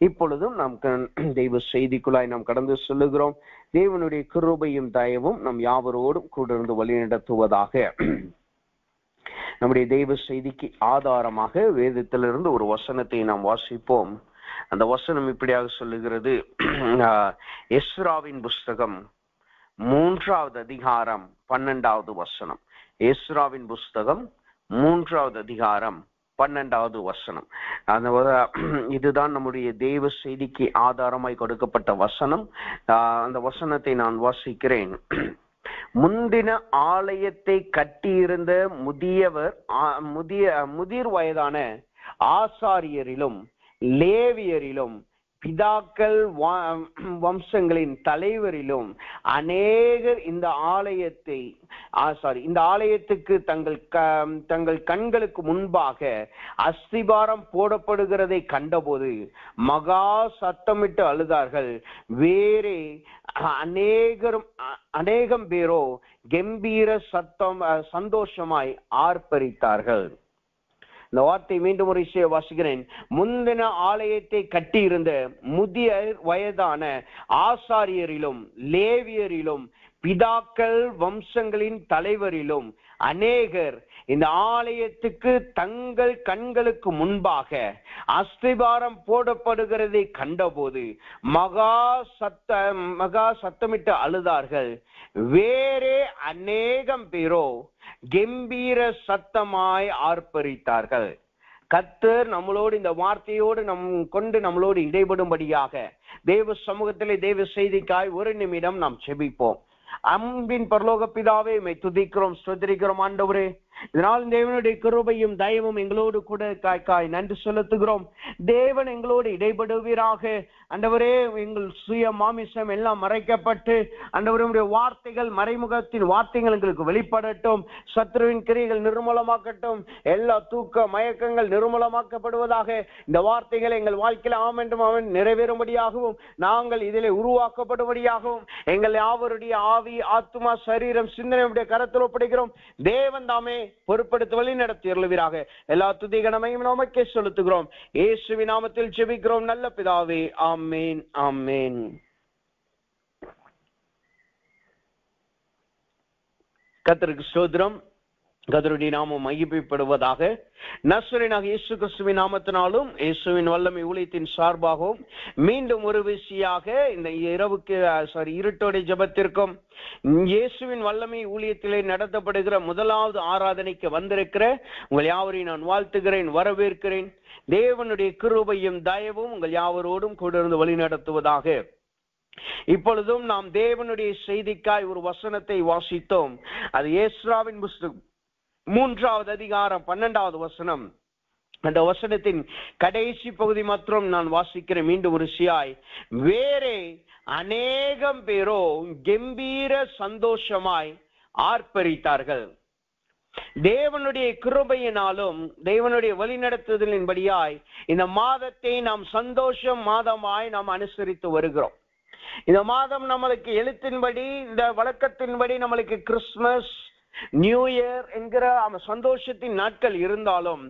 இப்பொழுதும் நாம் தெய்வ செய்திக்குள்ளாய் நாம் கடந்து செல்லுகிறோம். தேவனுடைய கிருபையும் தயவும் நம் யாவரோடும் கூட இருந்து வழிநடத்துவதாக. நம்முடைய தெய்வ செய்திக்கு ஆதாரமாக வேதத்திலிருந்து ஒரு வசனத்தை நாம் வாசிப்போம். அந்த வசனம் இப்படியாக சொல்லுகிறது. எஸ்ராவின் புஸ்தகம் 3வது அதிகாரம் 12வது வசனம். எஸ்ராவின் புஸ்தகம் 3வது அதிகாரம் 12வது வசனம். இதுதான் நம்முடைய தெய்வ செய்திக்கு ஆதாரமாய் கொடுக்கப்பட்ட வசனம். அந்த வசனத்தை நான் வாசிக்கிறேன். முந்தின ஆலயத்தை கட்டியிருந்த முதிர் வயதான ஆசாரியரிலும் லேவியரிலும் பிதாக்கள் வம்சங்களின் தலைவரிலும் அநேகர் இந்த ஆலயத்துக்கு தங்கள் கண்களுக்கு முன்பாக அஸ்திபாரம் போடப்படுகிறதை கண்டபோது மகா சத்தமிட்டு அழுதார்கள். வேறே அநேகம் பேரோ கம்பீர சந்தோஷமாய் ஆர்ப்பரித்தார்கள். இந்த வார்த்தை மீண்டும் ஒரு விஷயம் வாசிக்கிறேன். முந்தின ஆலயத்தை கட்டியிருந்த முதிய வயதான ஆசாரியரிலும் லேவியரிலும் பிதாக்கள் வம்சங்களின் தலைவரிலும் அநேகர் இந்த ஆலயத்துக்கு தங்கள் கண்களுக்கு முன்பாக அஸ்திபாரம் போடப்படுகிறதை கண்டபோது மகா சத்தமிட்டு அழுதார்கள். வேறே அநேகம் பேரோ கம்பீர சத்தமாய் ஆர்ப்பரித்தார்கள். கர்த்தர் நம்மளோடு இந்த வார்த்தையோடு நம்மளோடு இடைபடும்படியாக தேவ சமூகத்திலே தேவ செய்திக்காய் ஒரு நிமிடம் நாம் செபிப்போம். அன்பின் பரலோக பிதாவே, உம்மை துதிக்கிறோம், ஸ்தோத்திரிக்கிறோம் ஆண்டவரே. இதனால் தேவனுடைய கிருபையும் தயவும் எங்களோடு கூட காய் நன்றி செலுத்துகிறோம். தேவன் எங்களோடு இடைபடுவீராக. ஆண்டவரே, எங்கள் சுய மாமிசம் எல்லாம் மறைக்கப்பட்டு ஆண்டவருடைய வார்த்தைகள், மறைமுகத்தின் வார்த்தைகள் எங்களுக்கு வெளிப்படட்டும். சத்ருவின் கிரியைகள் நிர்மூலமாக்கட்டும். எல்லா தூக்க மயக்கங்கள் நிர்மூலமாக்கப்படுவதாக. இந்த வார்த்தைகள் எங்கள் வாழ்க்கையில் ஆமென்றும் ஆமென் நிறைவேறும்படியாகவும் நாங்கள் இதிலே உருவாக்கப்படும்படியாகவும் எங்கள் யாவருடைய ஆவி, ஆத்மா, சரீரம், சிந்தனையுடைய கரத்தில் ஒப்படைக்கிறோம். தேவன் தாமே பொறுப்படுத்தி வழி நடத்தி அருள்வீராக. எல்லா துதி கனமையும் நமக்கே செலுத்துகிறோம். இயேசுவின் நாமத்தில் ஜெபிக்கிறோம் நல்ல பிதாவே, ஆமென், ஆமென். கர்த்தருக்கு ஸ்தோத்திரம். கர்த்தருடைய நாமம் மகிமைப்படுவதாக. நசரேயனாகிய இயேசு கிறிஸ்துவின் நாமத்தினாலும் இயேசுவின் வல்லமை ஊழியத்தின் சார்பாகவும் மீண்டும் ஒரு விஷயாக இந்த இருட்டோடைய ஜெபத்திற்கும் இயேசுவின் வல்லமை ஊழியத்திலே நடத்தப்படுகிற முதலாவது ஆராதனைக்கு வந்திருக்கிற உங்கள் யாவரையும் நான் வாழ்த்துகிறேன், வரவேற்கிறேன். தேவனுடைய கிருபையும் தயவும் உங்கள் யாவரோடும் கூட இருந்து வழி நடத்துவதாக. இப்பொழுதும் நாம் தேவனுடைய செய்திக்காய் ஒரு வசனத்தை வாசித்தோம். அது எஸ்ராவின் புஸ்தகம் 3வது அதிகாரம் 12வது வசனம். அந்த வசனத்தின் கடைசி பகுதி மாத்திரம் நான் வாசிக்கிறேன் மீண்டும் ஒரு சியாய். வேறே அநேகம் பேரோ கம்பீர சந்தோஷமாய் ஆர்ப்பரித்தார்கள். தேவனுடைய கிருபையினாலும் தேவனுடைய வழிநடத்துதலின்படியாய் இந்த மாதத்தை நாம் சந்தோஷம் மாதமாய் நாம் அனுசரித்து வருகிறோம். இந்த மாதம் நம்மளுக்கு எழுத்தின்படி, இந்த வழக்கத்தின்படி நம்மளுக்கு கிறிஸ்துமஸ், நியூ இயர் என்கிற சந்தோஷத்தின் நாட்கள் இருந்தாலும்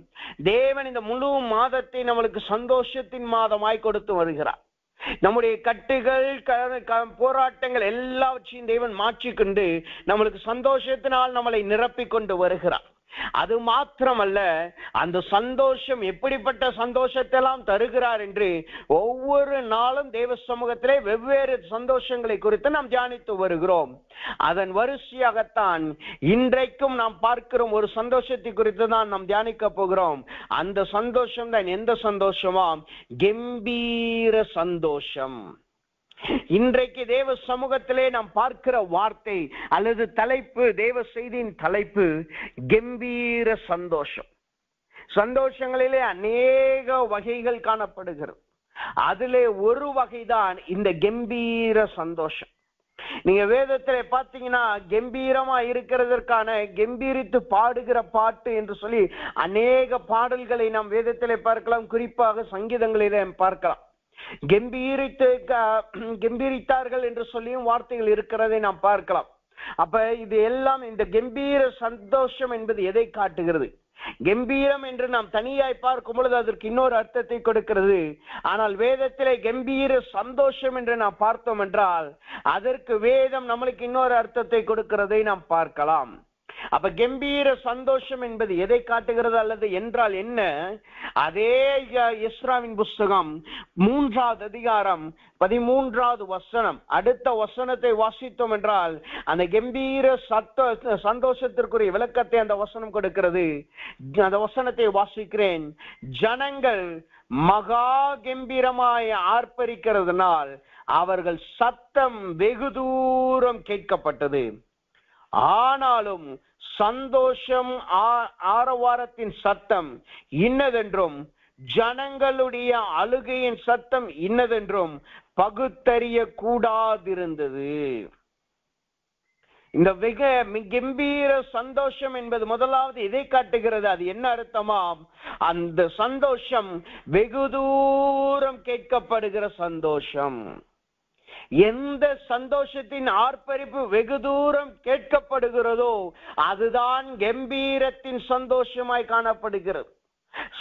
தேவன் இந்த முழு மாதத்தை நம்மளுக்கு சந்தோஷத்தின் மாதமாய் கொடுத்து வருகிறார். நம்முடைய கட்டுகள், போராட்டங்கள் எல்லாவற்றையும் தேவன் மாற்றிக்கொண்டு நம்மளுக்கு சந்தோஷத்தினால் நம்மளை நிரப்பிக் கொண்டு வருகிறார். அது மாத்திரமல்ல, அந்த சந்தோஷம் எப்படிப்பட்ட சந்தோஷத்தை எல்லாம் தருகிறார் என்று ஒவ்வொரு நாளும் தேவ சமூகத்திலே வெவ்வேறு சந்தோஷங்களை குறித்து நாம் தியானித்து வருகிறோம். அதன் வரிசையாகத்தான் இன்றைக்கும் நாம் பார்க்கிறோம் ஒரு சந்தோஷத்தை குறித்து தான் நாம் தியானிக்க போகிறோம். அந்த சந்தோஷம் தான் எந்த சந்தோஷமா? கம்பீர சந்தோஷம். இன்றைக்கு தேவ சமூகத்திலே நாம் பார்க்கிற வார்த்தை அல்லது தலைப்பு, தேவ செய்தியின் தலைப்பு கம்பீர சந்தோஷம். சந்தோஷங்களிலே அநேக வகைகள் காணப்படுகிறது. அதிலே ஒரு வகைதான் இந்த கம்பீர சந்தோஷம். நீங்க வேதத்திலே பாத்தீங்கன்னா கம்பீரமா இருக்கிறதற்கான கம்பீரித்து பாடுகிற பாட்டு என்று சொல்லி அநேக பாடல்களை நாம் வேதத்திலே பார்க்கலாம். குறிப்பாக சங்கீதங்களிலே பார்க்கலாம். கம்பீரித்தார்கள் என்று சொல்லியும் வார்த்தைகள் இருக்கிறதை நாம் பார்க்கலாம். அப்ப இது எல்லாம் இந்த கம்பீர சந்தோஷம் என்பது எதை காட்டுகிறது? கம்பீரம் என்று நாம் தனியாய் பார்க்கும் பொழுது அதற்கு இன்னொரு அர்த்தத்தை கொடுக்கிறது. ஆனால் வேதத்திலே கம்பீர சந்தோஷம் என்று நாம் பார்த்தோம் என்றால் அதற்கு வேதம் நம்மளுக்கு இன்னொரு அர்த்தத்தை கொடுக்கிறதை நாம் பார்க்கலாம். அப்ப கம்பீர சந்தோஷம் என்பது எதை காட்டுகிறது அல்லது என்றால் என்ன? அதே எஸ்ராவின் புஸ்தகம் 3வது அதிகாரம் 13வது வசனம், அடுத்த வசனத்தை வாசித்தோம் என்றால் அந்த கம்பீர சந்தோஷத்திற்குரிய விளக்கத்தை அந்த வசனம் கொடுக்கிறது. அந்த வசனத்தை வாசிக்கிறேன். ஜனங்கள் மகா கம்பீரமாய் ஆர்ப்பரிக்கிறதுனால் அவர்கள் சத்தம் வெகு தூரம் கேட்கப்பட்டது. ஆனாலும் சந்தோஷம் ஆரவாரத்தின் சத்தம் இன்னதென்றும் ஜனங்களுடைய அழுகையின் சத்தம் இன்னதென்றும் பகுத்தறிய கூடாதிருந்தது. இந்த கம்பீர சந்தோஷம் என்பது முதலாவது எதை காட்டுகிறது? அது என்ன அர்த்தமாம்? அந்த சந்தோஷம் வெகு தூரம் கேட்கப்படுகிற சந்தோஷம். எந்த சந்தோஷத்தின் ஆர்ப்பரிப்பு வெகு தூரம் கேட்கப்படுகிறதோ அதுதான் கம்பீரத்தின் சந்தோஷமாய் காணப்படுகிறது.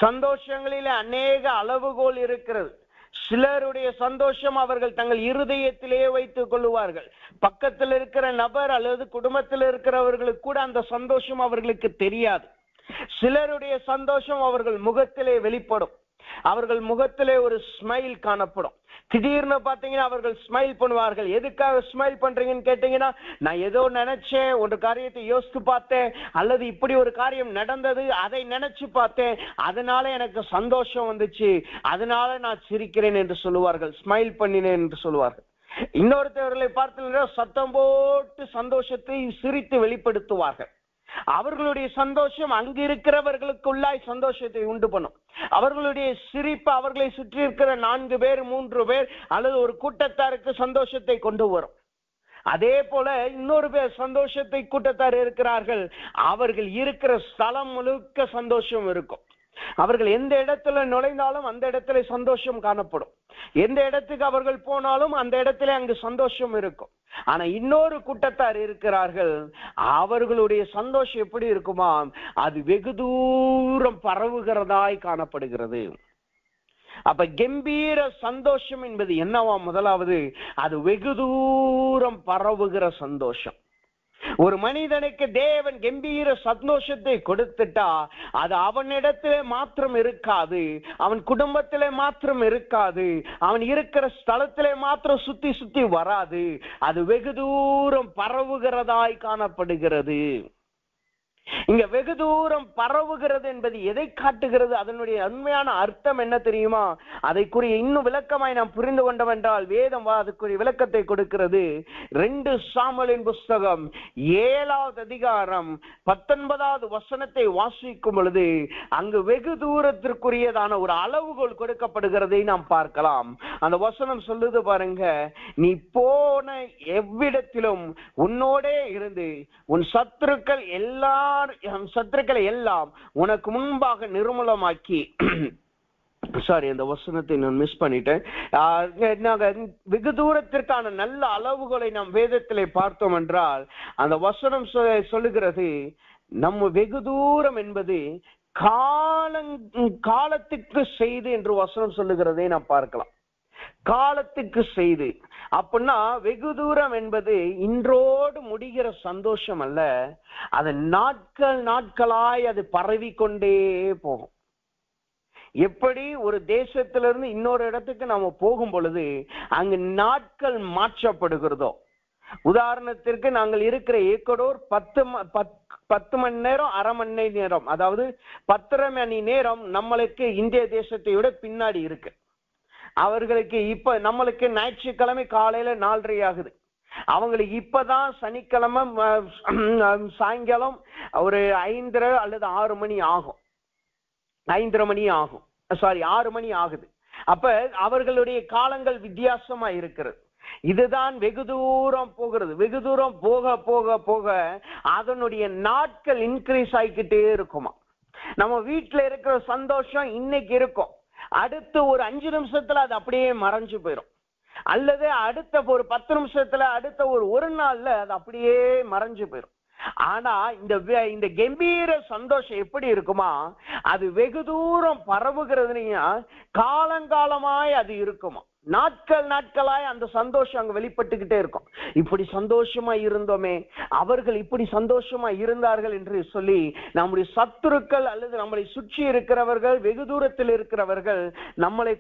சந்தோஷங்களிலே அநேக அளவுகோல் இருக்கிறது. சிலருடைய சந்தோஷம் அவர்கள் தங்கள் இருதயத்திலே வைத்துக் கொள்ளுவார்கள். பக்கத்தில் இருக்கிற நபர் அல்லது குடும்பத்தில் இருக்கிறவர்களுக்கு கூட அந்த சந்தோஷம் அவர்களுக்கு தெரியாது. சிலருடைய சந்தோஷம் அவர்கள் முகத்திலே வெளிப்படும். அவர்கள் முகத்திலே ஒரு ஸ்மைல் காணப்படும். திடீர்னு பாத்தீங்கன்னா அவர்கள் ஸ்மைல் பண்ணுவார்கள். எதுக்காக ஸ்மைல் பண்றீங்கன்னு கேட்டீங்கன்னா, நான் ஏதோ நினைச்சேன், ஒரு காரியத்தை யோசித்து பார்த்தேன், அல்லது இப்படி ஒரு காரியம் நடந்தது, அதை நினைச்சு பார்த்தேன், அதனால எனக்கு சந்தோஷம் வந்துச்சு, அதனால நான் சிரிக்கிறேன் என்று சொல்லுவார்கள். ஸ்மைல் பண்ணினேன் என்று சொல்லுவார்கள். இன்னொருத்தவர்களை பார்த்து சத்தம் போட்டு சந்தோஷத்தை சிரித்து வெளிப்படுத்துவார்கள். அவர்களுடைய சந்தோஷம் அங்கு இருக்கிறவர்களுக்குள்ளாய் சந்தோஷத்தை உண்டு பண்ணும். அவர்களுடைய சிரிப்பு அவர்களை சுற்றி இருக்கிற 4 பேர் 3 பேர் அல்லது ஒரு கூட்டத்தாருக்கு சந்தோஷத்தை கொண்டு வரும். அதே போல இன்னொரு பேர் சந்தோஷத்தை கூட்டத்தார் இருக்கிறார்கள். அவர்கள் இருக்கிற ஸ்தலம் முழுக்க சந்தோஷம் இருக்கும். அவர்கள் எந்த இடத்துல நுழைந்தாலும் அந்த இடத்துல சந்தோஷம் காணப்படும். எந்த இடத்துக்கு அவர்கள் போனாலும் அந்த இடத்துல அங்கு சந்தோஷம் இருக்கும். ஆனா இன்னொரு கூட்டத்தார் இருக்கிறார்கள். அவர்களுடைய சந்தோஷம் எப்படி இருக்குமா? அது வெகு தூரம் பரவுகிறதாய் காணப்படுகிறது. அப்ப கம்பீர சந்தோஷம் என்பது என்னவா? முதலாவது, அது வெகு தூரம் பரவுகிற சந்தோஷம். ஒரு மனிதனுக்கு தேவன் கம்பீர சந்தோஷத்தை கொடுத்துட்டா அது அவனிடத்திலே மாத்திரம் இருக்காது, அவன் குடும்பத்திலே மாத்திரம் இருக்காது, அவன் இருக்கிற ஸ்தலத்திலே மாத்திரம் சுத்தி சுத்தி வராது. அது வெகு தூரம் பரவுகிறதாய் காணப்படுகிறது. இங்க வெகு தூரம் பரவுகிறது என்பது எதை காட்டுகிறது? அதனுடைய உண்மையான அர்த்தம் என்ன தெரியுமா? அதைக்குரிய இன்னும் விளக்கமாய் நாம் புரிந்து கொண்டோம் என்றால் வேதம் அதுக்குரிய விளக்கத்தை கொடுக்கிறது. 2 சாமுவேலின் புஸ்தகம் 7வது அதிகாரம் 19வது வசனத்தை வாசிக்கும் பொழுது அங்கு வெகு தூரத்திற்குரியதான ஒரு அளவுகோல் கொடுக்கப்படுகிறதை நாம் பார்க்கலாம். அந்த வசனம் சொல்லுது பாருங்க, நீ போன எவ்விடத்திலும் உன்னோடே இருந்து உன் சத்துருக்களை எல்லாம் உனக்கு முன்பாக நிர்மூலமாக்கி, சாரி அந்த வசனத்தை நான் மிஸ் பண்ணிட்டேன். வெகு தூரத்திற்கான நல்ல அளவுகளை நாம் வேதத்திலே பார்த்தோம் என்றால் அந்த வசனம் சொல்லுகிறது, நம்ம வெகு தூரம் என்பது காலத்துக்கு செய்து என்று வசனம் சொல்லுகிறதை நாம் பார்க்கலாம். காலத்துக்கு செய்து அப்படின்னா வெகு தூரம் என்பது இன்றோடு முடிகிற சந்தோஷம் அல்ல, அது நாட்களாய் அது பரவி கொண்டே போகும். எப்படி ஒரு தேசத்திலிருந்து இன்னொரு இடத்துக்கு நாம போகும் பொழுது அங்கு நாட்கள் மாற்றப்படுகிறதோ, உதாரணத்திற்கு நாங்கள் இருக்கிற ஈக்குவடோர் 10 மணி நேரம், அரை மணி நேரம், அதாவது 10.5 மணி நேரம் நம்மளுக்கு இந்திய தேசத்தை விட பின்னாடி இருக்கு. அவர்களுக்கு இப்ப நம்மளுக்கு ஞாயிற்றுக்கிழமை காலையில 4:30 ஆகுது. அவங்களுக்கு இப்பதான் சனிக்கிழமை சாயங்காலம் ஒரு 5:30 அல்லது 6 மணி ஆகும். 5:30 மணி ஆகும், சாரி 6 மணி ஆகுது. அப்ப அவர்களுடைய காலங்கள் வித்தியாசமா இருக்கிறது. இதுதான் வெகு தூரம் போகிறது. வெகு தூரம் போக போக போக அதனுடைய நாட்கள் இன்க்ரீஸ் ஆகிக்கிட்டே இருக்குமா. நம்ம வீட்டுல இருக்கிற சந்தோஷம் இன்னைக்கு இருக்கும், அடுத்து ஒரு 5 நிமிஷத்துல அது அப்படியே மறைஞ்சு போயிடும். அல்லது அடுத்த ஒரு 10 நிமிஷத்துல, அடுத்த ஒரு நாள்ல அது அப்படியே மறைஞ்சு போயிடும். ஆனா இந்த கம்பீர சந்தோஷம் எப்படி இருக்குமா, அது வெகு தூரம் பரவுகிறதுனா காலங்காலமாய் அது இருக்குமா, நாட்களாய் அந்த சந்தோஷம் அங்க வெளிப்பட்டுக்கிட்டே இருக்கும். இப்படி சந்தோஷமா இருந்தோமே, அவர்கள் இப்படி சந்தோஷமா இருந்தார்கள் என்று சொல்லி நம்முடைய சத்துருக்கள் அல்லது நம்மளை சுற்றி இருக்கிறவர்கள், வெகு தூரத்தில் இருக்கிறவர்கள் நம்மளை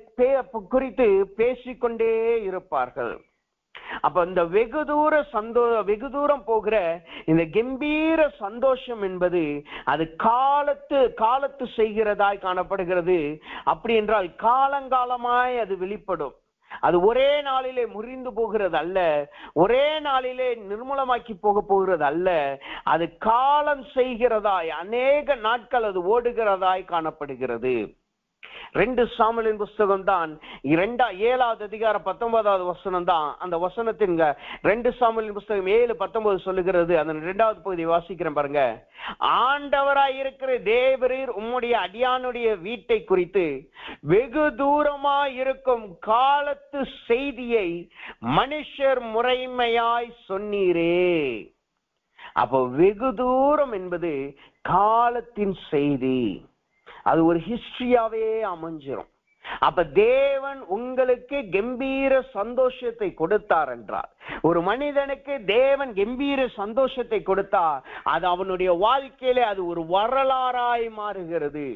குறித்து பேசிக்கொண்டே இருப்பார்கள். அப்ப இந்த வெகு தூரம் போகிற இந்த கம்பீர சந்தோஷம் என்பது அது காலத்து செய்கிறதாய் காணப்படுகிறது. அப்படி என்றால் காலங்காலமாய் அது வெளிப்படும். அது ஒரே நாளிலே முறிந்து போகிறது அல்ல, ஒரே நாளிலே நிர்மூலமாக்கி போகிறது அல்ல. அது காலம் செய்கிறதாய் அநேக நாட்கள் அது ஓடுகிறதாய் காணப்படுகிறது. 2 சாமுவேலின் புஸ்தகம் தான் 7வது அதிகாரம் 19வது வசனம் தான் அந்த வசனத்தின் 2 சாமுவேலின் புஸ்தகம் 7:19 சொல்லுகிறது. அதன் 2வது பகுதியை வாசிக்கிறேன் பாருங்க. ஆண்டவராய் இருக்கிற தேவரீர் உம்முடைய அடியானுடைய வீட்டை குறித்து வெகு தூரமாய் இருக்கும் காலத்து செய்தியை மனுஷர் முறைமையாய் சொன்னீரே. அப்போ வெகு தூரம் என்பது காலத்தின் செய்தி, அது ஒரு ஹிஸ்டரியாவே அமைஞ்சிரும். அப்ப தேவன் உங்களுக்கு கம்பீர சந்தோஷத்தை கொடுத்தார் என்றால், ஒரு மனிதனுக்கு தேவன் கம்பீர சந்தோஷத்தை கொடுத்தார், அது அவனுடைய வாழ்க்கையிலே அது ஒரு வரலாறாய் மாறுகிறது.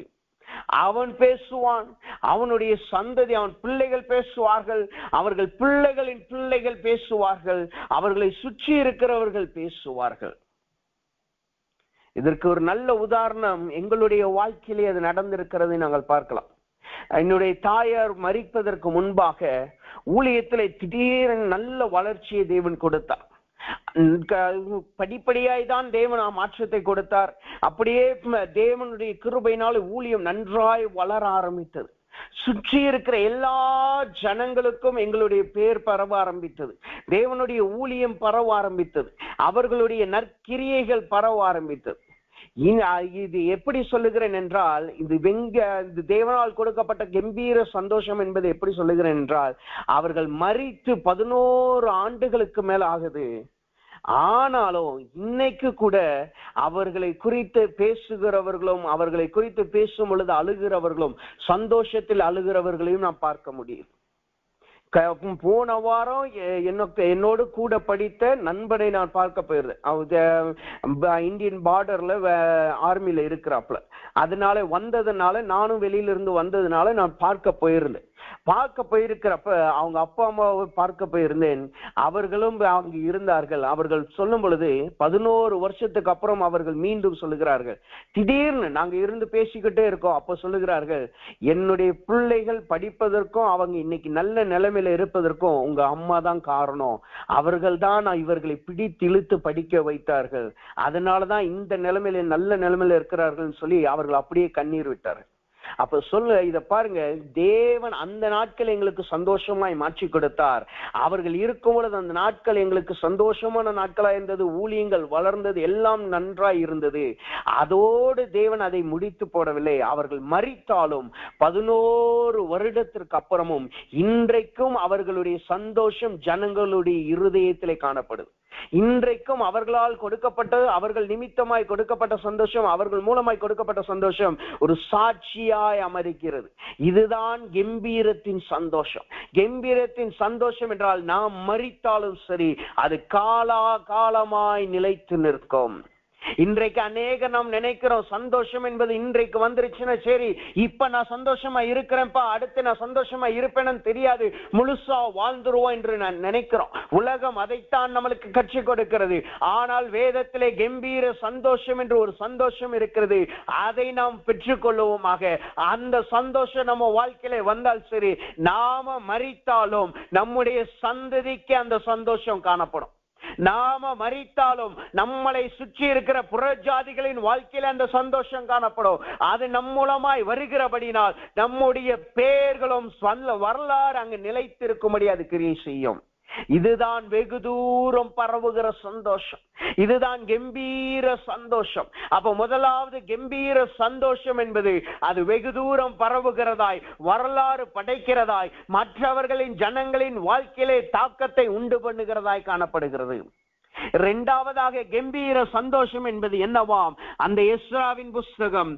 அவன் பேசுவான், அவனுடைய சந்ததி, அவன் பிள்ளைகள் பேசுவார்கள், அவர்கள் பிள்ளைகளின் பிள்ளைகள் பேசுவார்கள், அவர்களை சுற்றி இருக்கிறவர்கள் பேசுவார்கள். இதற்கு ஒரு நல்ல உதாரணம் எங்களுடைய வாழ்க்கையிலே அது நடந்திருக்கிறதை நாங்கள் பார்க்கலாம். என்னுடைய தாயார் மரிப்பதற்கு முன்பாக ஊழியத்திலே திடீரென நல்ல வளர்ச்சியை தேவன் கொடுத்தார். படிப்படியாய் தான் தேவன் மாற்றத்தை கொடுத்தார். அப்படியே தேவனுடைய கிருபையினால் ஊழியம் நன்றாய் வளர ஆரம்பித்தது. சுற்றி இருக்கிற எல்லா ஜனங்களுக்கும் எங்களுடைய பேர் பரவ ஆரம்பித்தது. தேவனுடைய ஊழியம் பரவ ஆரம்பித்தது. அவர்களுடைய நற்கிரியைகள் பரவ ஆரம்பித்தது. இது எப்படி சொல்லுகிறேன் என்றால், இது தேவனால் கொடுக்கப்பட்ட கம்பீர சந்தோஷம் என்பது எப்படி சொல்லுகிறேன் என்றால், அவர்கள் மரித்து 11 ஆண்டுகளுக்கு மேல ஆகுது. ஆனாலும் இன்னைக்கு கூட அவர்களை குறித்து பேசுகிறவர்களும், அவர்களை குறித்து பேசும் பொழுது அழுகிறவர்களும், சந்தோஷத்தில் அழுகிறவர்களையும் நாம் பார்க்க முடியும். போன வாரம் என்னோடு கூட படித்த நண்பனை நான் பார்க்க போயிருந்தேன். இந்தியன் பார்டர்ல ஆர்மியில இருக்கிறாப்ல. அதனால வந்ததுனால, நானும் வெளியில இருந்து வந்ததுனால நான் பார்க்க போயிருந்தேன். பார்க்க போயிருக்கிறப்ப அவங்க அப்பா அம்மாவை பார்க்க போயிருந்தேன். அவர்களும் அங்கு இருந்தார்கள். அவர்கள் சொல்லும் பொழுது 11 வருஷத்துக்கு அப்புறம் அவர்கள் மீண்டும் சொல்லுகிறார்கள், திடீர்னு நாங்க இருந்து பேசிக்கிட்டே இருக்கோம், அப்ப சொல்லுகிறார்கள், என்னுடைய பிள்ளைகள் படிப்பதற்கும் அவங்க இன்னைக்கு நல்ல நிலைமையில இருப்பதற்கும் உங்க அம்மா தான் காரணம். அவர்கள் தான் இவர்களை பிடித்து இழுத்து படிக்க வைத்தார்கள். அதனாலதான் இந்த நிலைமையில நல்ல நிலைமையில இருக்கிறார்கள் சொல்லி அவர்கள் அப்படியே கண்ணீர் விட்டார்கள். அப்ப இத பாருங்க, தேவன் அந்த நாட்கள் எங்களுக்கு சந்தோஷமாய் மாற்றி கொடுத்தார். அவர்கள் இருக்கும் பொழுது அந்த நாட்கள் எங்களுக்கு சந்தோஷமான நாட்களா இருந்தது. ஊழியங்கள் வளர்ந்தது, எல்லாம் நன்றாய் இருந்தது. அதோடு தேவன் அதை முடித்து போடவில்லை. அவர்கள் மரித்தாலும் 11 வருடத்திற்கு அப்புறமும் இன்றைக்கும் அவர்களுடைய சந்தோஷம் ஜனங்களுடைய இருதயத்திலே காணப்படுது. இன்றைக்கும் அவர்களால் கொடுக்கப்பட்டது, அவர்கள் நிமித்தமாய் கொடுக்கப்பட்ட சந்தோஷம், அவர்கள் மூலமாய் கொடுக்கப்பட்ட சந்தோஷம் ஒரு சாட்சியாய் அமர்கிறது. இதுதான் கம்பீரத்தின் சந்தோஷம். கம்பீரத்தின் சந்தோஷம் என்றால் நாம் மரித்தாலும் சரி, அது காலமாய் நிலைத்து நிற்கும். இன்றைக்கு அநேக நாம் நினைக்கிறோம், சந்தோஷம் என்பது இன்றைக்கு வந்துருச்சுன்னா சரி, இப்ப நான் சந்தோஷமா இருக்கிறேன்ப்பா, அடுத்து நான் சந்தோஷமா இருப்பேன்னு தெரியாது, முழுசா வாழ்ந்துருவோம் என்று நான் நினைக்கிறோம். உலகம் அதைத்தான் நம்மளுக்கு கற்றுக் கொடுக்கிறது. ஆனால் வேதத்திலே கம்பீர சந்தோஷம் என்று ஒரு சந்தோஷம் இருக்கிறது. அதை நாம் பெற்றுக்கொள்வோமாக. அந்த சந்தோஷம் நம்ம வாழ்க்கையில வந்தால் சரி, நாம மரித்தாலும் நம்முடைய சந்ததிக்கு அந்த சந்தோஷம் காணப்படும். நாம மரித்தாலும் நம்மளை சுற்றி இருக்கிற புறஜாதிகளின் வாழ்க்கையில அந்த சந்தோஷம் காணப்படும். அது நம் மூலமாய் வருகிறபடினால் நம்முடைய பெயர்களும் வரலாறு அங்கு நிலைத்திருக்கும்படி அது கிரியை செய்யும். இதுதான் வெகு தூரம் பரவுகிற சந்தோஷம். இதுதான் கம்பீர சந்தோஷம். அப்ப முதலாவது கம்பீர சந்தோஷம் என்பது அது வெகு தூரம் பரவுகிறதாய், வரலாறு படைக்கிறதாய், மற்றவர்களின் ஜனங்களின் வாழ்க்கையிலே தாக்கத்தை உண்டு பண்ணுகிறதாய் காணப்படுகிறது. இரண்டாவதாக கம்பீர சந்தோஷம் என்பது என்னவாம்? அந்த எஸ்ராவின் புஸ்தகம்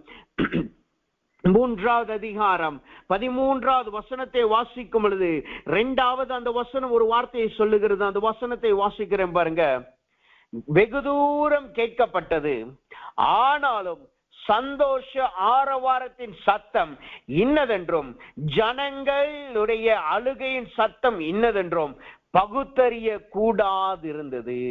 3வது அதிகாரம் 13வது வசனத்தை வாசிக்கும் பொழுது இரண்டாவது அந்த வசனம் ஒரு வார்த்தையை சொல்லுகிறது. அந்த வசனத்தை வாசிக்கிறேன் பாருங்க. வெகு தூரம் கேட்கப்பட்டது, ஆனாலும் சந்தோஷ ஆரவாரத்தின் சத்தம் இன்னதென்றும் ஜனங்களுடைய அழுகையின் சத்தம் இன்னதென்றும் பகுத்தறிய கூடாதிருந்தது.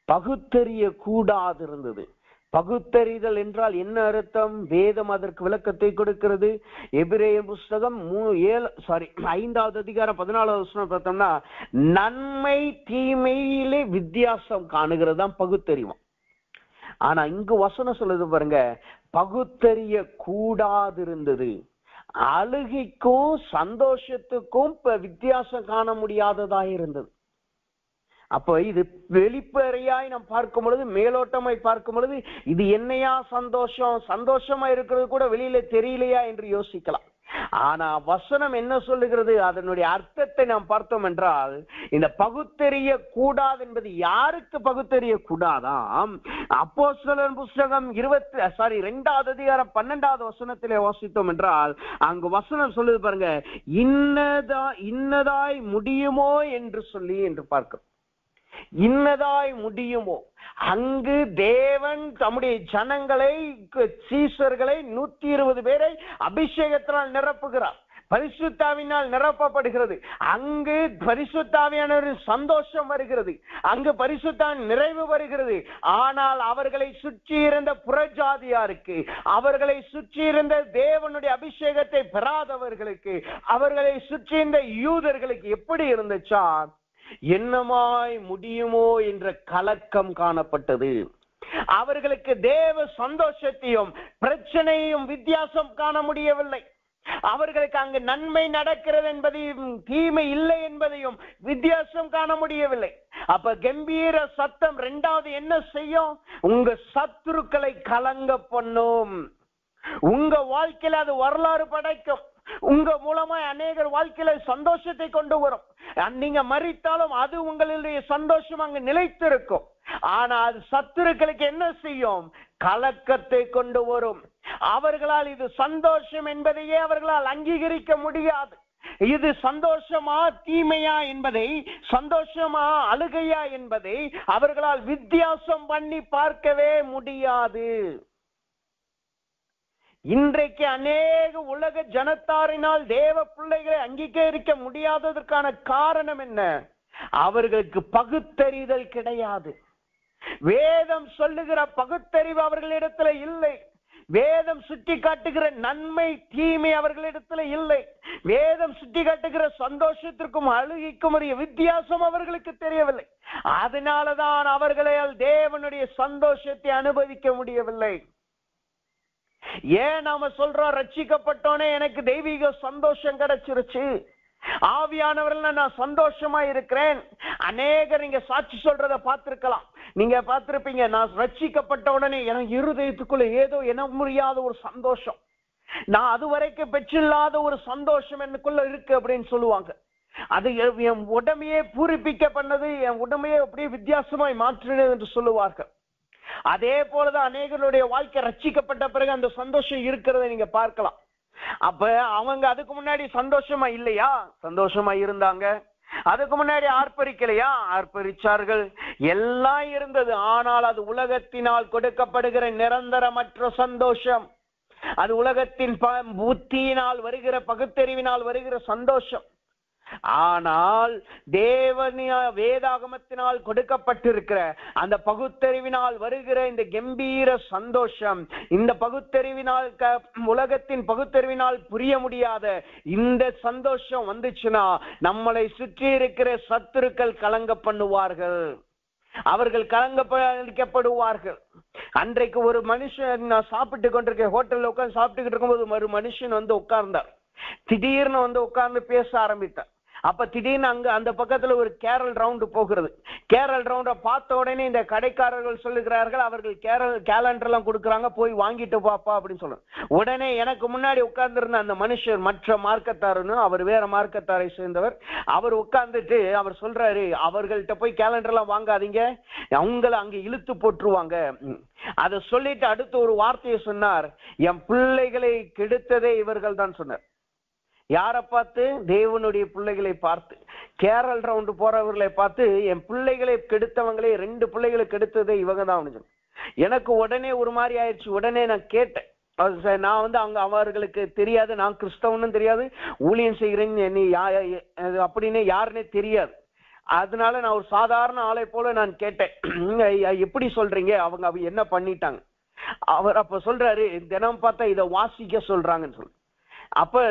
பகுத்தறிய கூடாதிருந்தது. பகுத்தறிதல் என்றால் என்ன அர்த்தம்? வேதம் அதற்கு விளக்கத்தை கொடுக்கிறது. எபிரேய புஸ்தகம் 5வது அதிகாரம் 14வது வசனம் பார்த்தோம்னா, நன்மை தீமையிலே வித்தியாசம் காணுகிறது தான் பகுத்தறிவோம். ஆனா இங்கு வசனம் சொல்லுது பாருங்க, பகுத்தறிய கூடாதிருந்தது. அழுகைக்கும் சந்தோஷத்துக்கும் வித்தியாசம் காண முடியாததா இருந்தது. அப்ப இது வெளிப்படையாய் நாம் பார்க்கும் பொழுது, மேலோட்டமாய் பார்க்கும் பொழுது, இது என்னையா சந்தோஷமா இருக்கிறது கூட வெளியில தெரியலையா என்று யோசிக்கலாம். ஆனா வசனம் என்ன சொல்லுகிறது? அதனுடைய அர்த்தத்தை நாம் பார்த்தோம் என்றால், இந்த பகுத்தறிய கூடாது என்பது யாருக்கு பகுத்தறிய கூடாதாம்? அப்போஸ்தலர் புஸ்தகம் 2வது அதிகாரம் 12வது வசனத்திலே வாசித்தோம் என்றால், அங்கு வசனம் சொல்லுது பாருங்க, இன்னதாய் முடியுமோ என்று சொல்லி என்று பார்க்கிறோம். இன்னதாய் முடியுமோ? அங்கு தேவன் தம்முடைய ஜனங்களை, சீஷர்களை 120 பேரை அபிஷேகத்தினால் நிரப்புகிறார். பரிசுத்தாவினால் நிரப்பப்படுகிறது. அங்கு பரிசுத்தாவியானவரின் சந்தோஷம் வருகிறது. அங்கு பரிசுத்தாவின் நிறைவு வருகிறது. ஆனால் அவர்களை சுற்றி இருந்த புறஜாதியாருக்கு, அவர்களை சுற்றி இருந்த தேவனுடைய அபிஷேகத்தை பெறாதவர்களுக்கு, அவர்களை சுற்றி இருந்த யூதர்களுக்கு எப்படி இருந்துச்சா? என்னமாய் முடியுமோ என்ற கலக்கம் காணப்பட்டது. அவர்களுக்கு தேவ சந்தோஷத்தையும் பிரச்சனையும் வித்தியாசம் காண முடியவில்லை. அவர்களுக்கு அங்கு நன்மை நடக்கிறது என்பதையும் தீமை இல்லை என்பதையும் வித்தியாசம் காண முடியவில்லை. அப்ப கம்பீர சத்தம் இரண்டாவது என்ன செய்யும்? உங்க சத்துருக்களை கலங்க பண்ணும். உங்க வாழ்க்கையில அது வரலாறு படைக்கும். உங்க மூலமா அநேகர் வாழ்க்கையில சந்தோஷத்தை கொண்டு வரும். நீங்க மரித்தாலும் அது உங்களுடைய சந்தோஷம் அங்கு நிலைத்திருக்கும். ஆனா அது சத்துருக்களுக்கு என்ன செய்யும்? கலக்கத்தை கொண்டு வரும். அவர்களால் இது சந்தோஷம் என்பதையே அவர்களால் அங்கீகரிக்க முடியாது. இது சந்தோஷமா தீமையா என்பதை, சந்தோஷமா அழுகையா என்பதை அவர்களால் வித்தியாசம் பண்ணி பார்க்கவே முடியாது. இன்றைக்கு அநேக உலக ஜனத்தாரினால் தேவ பிள்ளைகளை அங்கீகரிக்க முடியாததற்கான காரணம் என்ன? அவர்களுக்கு பகுத்தறிதல் கிடையாது. வேதம் சொல்லுகிற பகுத்தறிவு அவர்களிடத்துல இல்லை. வேதம் சுட்டி காட்டுகிற நன்மை தீமை அவர்களிடத்துல இல்லை. வேதம் சுட்டி காட்டுகிற சந்தோஷத்திற்கும் அழுகைக்கும் உரிய வித்தியாசம் அவர்களுக்கு தெரியவில்லை. அதனாலதான் அவர்களால் தேவனுடைய சந்தோஷத்தை அனுபவிக்க முடியவில்லை. ஏன் நாம சொல்றோம், ரட்சிக்கப்பட்டோனே எனக்கு தெய்வீக சந்தோஷம் கிடைச்சிருச்சு, ஆவியானவர்கள் நான் சந்தோஷமா இருக்கிறேன். அநேகர் நீங்க சாட்சி சொல்றத பார்த்திருக்கலாம். நீங்க பார்த்திருப்பீங்க, நான் ரட்சிக்கப்பட்ட உடனே எனக்கு இருதயத்துக்குள்ள ஏதோ என முடியாத ஒரு சந்தோஷம், நான் அது வரைக்கும் பெற்றில்லாத ஒரு சந்தோஷம் எனக்குள்ள இருக்கு அப்படின்னு சொல்லுவாங்க. அது என் உடமையே பூரிப்பிக்க பண்ணது, என் உடமையே அப்படியே வித்தியாசமாய் மாற்றினது என்று சொல்லுவார்கள். அதே போலதான் அநேகருடைய வாழ்க்கை ரட்சிக்கப்பட்ட பிறகு அந்த சந்தோஷம் இருக்கிறத நீங்க பார்க்கலாம். அப்ப அவங்க அதுக்கு முன்னாடி சந்தோஷமா இல்லையா? சந்தோஷமா இருந்தாங்க. அதுக்கு முன்னாடி ஆர்ப்பரிக்கலையா? ஆர்ப்பரிச்சார்கள். எல்லாம் இருந்தது. ஆனால் அது உலகத்தினால் கொடுக்கப்படுகிற நிரந்தரமற்ற சந்தோஷம். அது உலகத்தின் புத்தியினால் வருகிற, பகுத்தறிவினால் வருகிற சந்தோஷம். ஆனால் தேவனிய வேதாகமத்தினால் கொடுக்கப்பட்டிருக்கிற அந்த பகுத்தறிவினால் வருகிற இந்த கம்பீர சந்தோஷம், இந்த பகுத்தறிவினால் உலகத்தின் பகுத்தறிவினால் புரிய முடியாத இந்த சந்தோஷம் வந்துச்சுன்னா நம்மளை சுற்றி இருக்கிற சத்துருக்கள் கலங்க பண்ணுவார்கள். அவர்கள் கலங்கப்படுவார்கள். அன்றைக்கு ஒரு மனுஷன், நான் சாப்பிட்டு கொண்டிருக்க ஹோட்டல்ல உட்கார்ந்து சாப்பிட்டுக்கிட்டு இருக்கும்போது ஒரு மனுஷன் வந்து உட்கார்ந்தார். திடீர்னு வந்து உட்கார்ந்து பேச ஆரம்பித்தார். அப்ப திடீர்னு அங்க அந்த பக்கத்துல ஒரு கேரல் ரவுண்டு போகிறது. கேரல் ரவுண்ட பார்த்த உடனே இந்த கடைக்காரர்கள் சொல்லுகிறார்கள், அவர்கள் கேலண்டர் எல்லாம் கொடுக்குறாங்க, போய் வாங்கிட்டு பாப்பா அப்படின்னு சொல்லுங்க. உடனே எனக்கு முன்னாடி உட்கார்ந்து இருந்த அந்த மனுஷர், மற்ற மார்க்கத்தாருன்னு, அவர் வேற மார்க்கத்தாரை சேர்ந்தவர், அவர் உட்கார்ந்துட்டு அவர் சொல்றாரு, அவர்கள்ட்ட போய் கேலண்டர் எல்லாம் வாங்காதீங்க, அவங்கள அங்க இழுத்து போட்டுருவாங்க. அதை சொல்லிட்டு அடுத்த ஒரு வார்த்தையை சொன்னார், என் பிள்ளைகளை கெடுத்ததே இவர்கள் தான் சொன்னார். யாரை பார்த்து? தேவனுடைய பிள்ளைகளை பார்த்து, கேரல் ரவுண்டு போறவர்களை பார்த்து, என் பிள்ளைகளை கெடுத்தவங்களே, 2 பிள்ளைகளை கெடுத்ததே இவங்க தான். எனக்கு உடனே ஒரு மாதிரி ஆயிடுச்சு. உடனே நான் கேட்டேன், நான் அங்க அவர்களுக்கு தெரியாது, நான் கிறிஸ்தவனும் தெரியாது, ஊழியம் செய்கிறேன்னு அப்படின்னு யாருன்னே தெரியாது. அதனால நான் ஒரு சாதாரண ஆளை போல நான் கேட்டேன், எப்படி சொல்றீங்க, அவங்க என்ன பண்ணிட்டாங்க? அவர் அப்ப சொல்றாரு, தினம் பார்த்தா இதை வாசிக்க சொல்றாங்கன்னு சொல்லு. அப்ப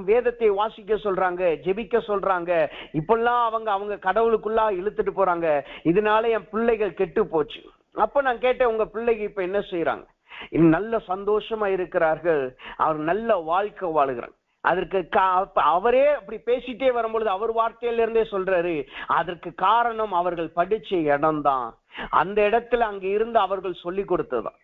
வேதத்தை வாசிக்க சொல்றாங்க, ஜெபிக்க சொல்றாங்க, இப்பெல்லாம் அவங்க கடவுளுக்குள்ளா இழுத்துட்டு போறாங்க, இதனால என் பிள்ளைகள் கெட்டு போச்சு. அப்ப நான் கேட்டேன், உங்க பிள்ளைங்க இப்ப என்ன செய்யறாங்க? நல்ல சந்தோஷமா இருக்கிறார்கள், அவர் நல்ல வாழ்க்கை வாழுகிறாங்க. அதற்கு அவரே அப்படி பேசிட்டே வரும்பொழுது அவர் வார்த்தையில இருந்தே சொல்றாரு, அதற்கு காரணம் அவர்கள் படிச்ச இடம்தான், அந்த இடத்துல அங்க இருந்து அவர்கள் சொல்லி கொடுத்ததுதான்.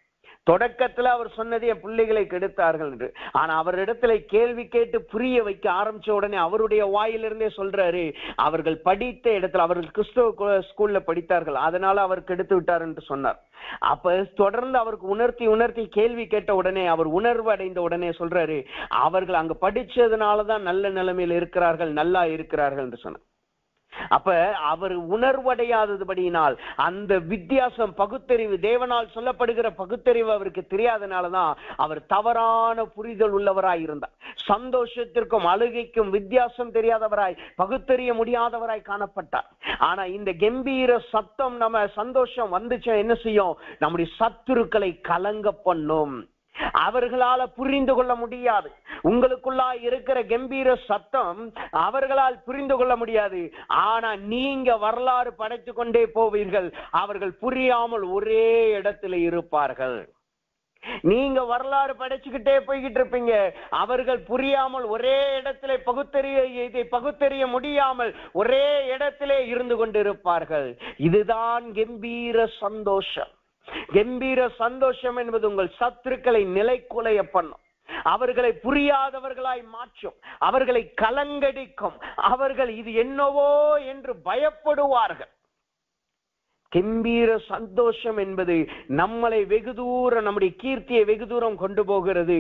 தொடக்கத்துல அவர் சொன்னது என் பிள்ளைகளை கெடுத்தார்கள் என்று. ஆனா அவரிடத்துல கேள்வி கேட்டு புரிய வைக்க ஆரம்பிச்ச உடனே அவருடைய வாயிலிருந்தே சொல்றாரு, அவர்கள் படித்த இடத்துல, அவர்கள் கிறிஸ்தவ ஸ்கூல்ல படித்தார்கள், அதனால அவர் கெடுத்து விட்டார் என்று சொன்னார். அப்ப தொடர்ந்து அவருக்கு உணர்த்தி கேள்வி கேட்ட உடனே அவர் உணர்வு அடைந்த உடனே சொல்றாரு, அவர்கள் அங்க படிச்சதுனாலதான் நல்ல நிலைமையில் இருக்கிறார்கள், நல்லா இருக்கிறார்கள் என்று சொன்னார். அப்ப அவர் உணர்வடையாதபடியினால் அந்த வித்தியாசம், பகுத்தறிவு, தேவனால் சொல்லப்படுகிற பகுத்தறிவு அவருக்கு தெரியாதனாலதான் அவர் தவறான புரிதல் உள்ளவராய் இருந்தார். சந்தோஷத்திற்கும் அழுகைக்கும் வித்தியாசம் தெரியாதவராய், பகுத்தறிய முடியாதவராய் காணப்பட்டார். ஆனா இந்த கம்பீர சத்தம், நம்ம சந்தோஷம் வந்துச்சு என்ன செய்யும்? நம்முடைய சத்துருக்களை கலங்க பண்ணும். அவர்களால புரிந்து கொள்ள முடியாது. உங்களுக்குள்ளா இருக்கிற கம்பீர சத்தம் அவர்களால் புரிந்து கொள்ள முடியாது. ஆனா நீங்க வரலாறு படைத்து கொண்டே போவீர்கள். அவர்கள் புரியாமல் ஒரே இடத்துல இருப்பார்கள். நீங்க வரலாறு படைச்சுக்கிட்டே போய்கிட்டு இருப்பீங்க, அவர்கள் புரியாமல் ஒரே இடத்துல பகுத்தறிய முடியாமல் ஒரே இடத்திலே இருந்து கொண்டிருப்பார்கள். இதுதான் கம்பீர சந்தோஷம். கம்பீர சந்தோஷம் என்பது உங்கள் சத்துருக்களை நிலைக்குலைய பண்ணும், அவர்களை புரியாதவர்களாய் மாற்றும், அவர்களை கலங்கடிக்கும், அவர்கள் இது என்னவோ என்று பயப்படுவார்கள். கம்பீர சந்தோஷம் என்பது நம்மளை வெகு தூரம், நம்முடைய கீர்த்தியை வெகு தூரம் கொண்டு போகிறது,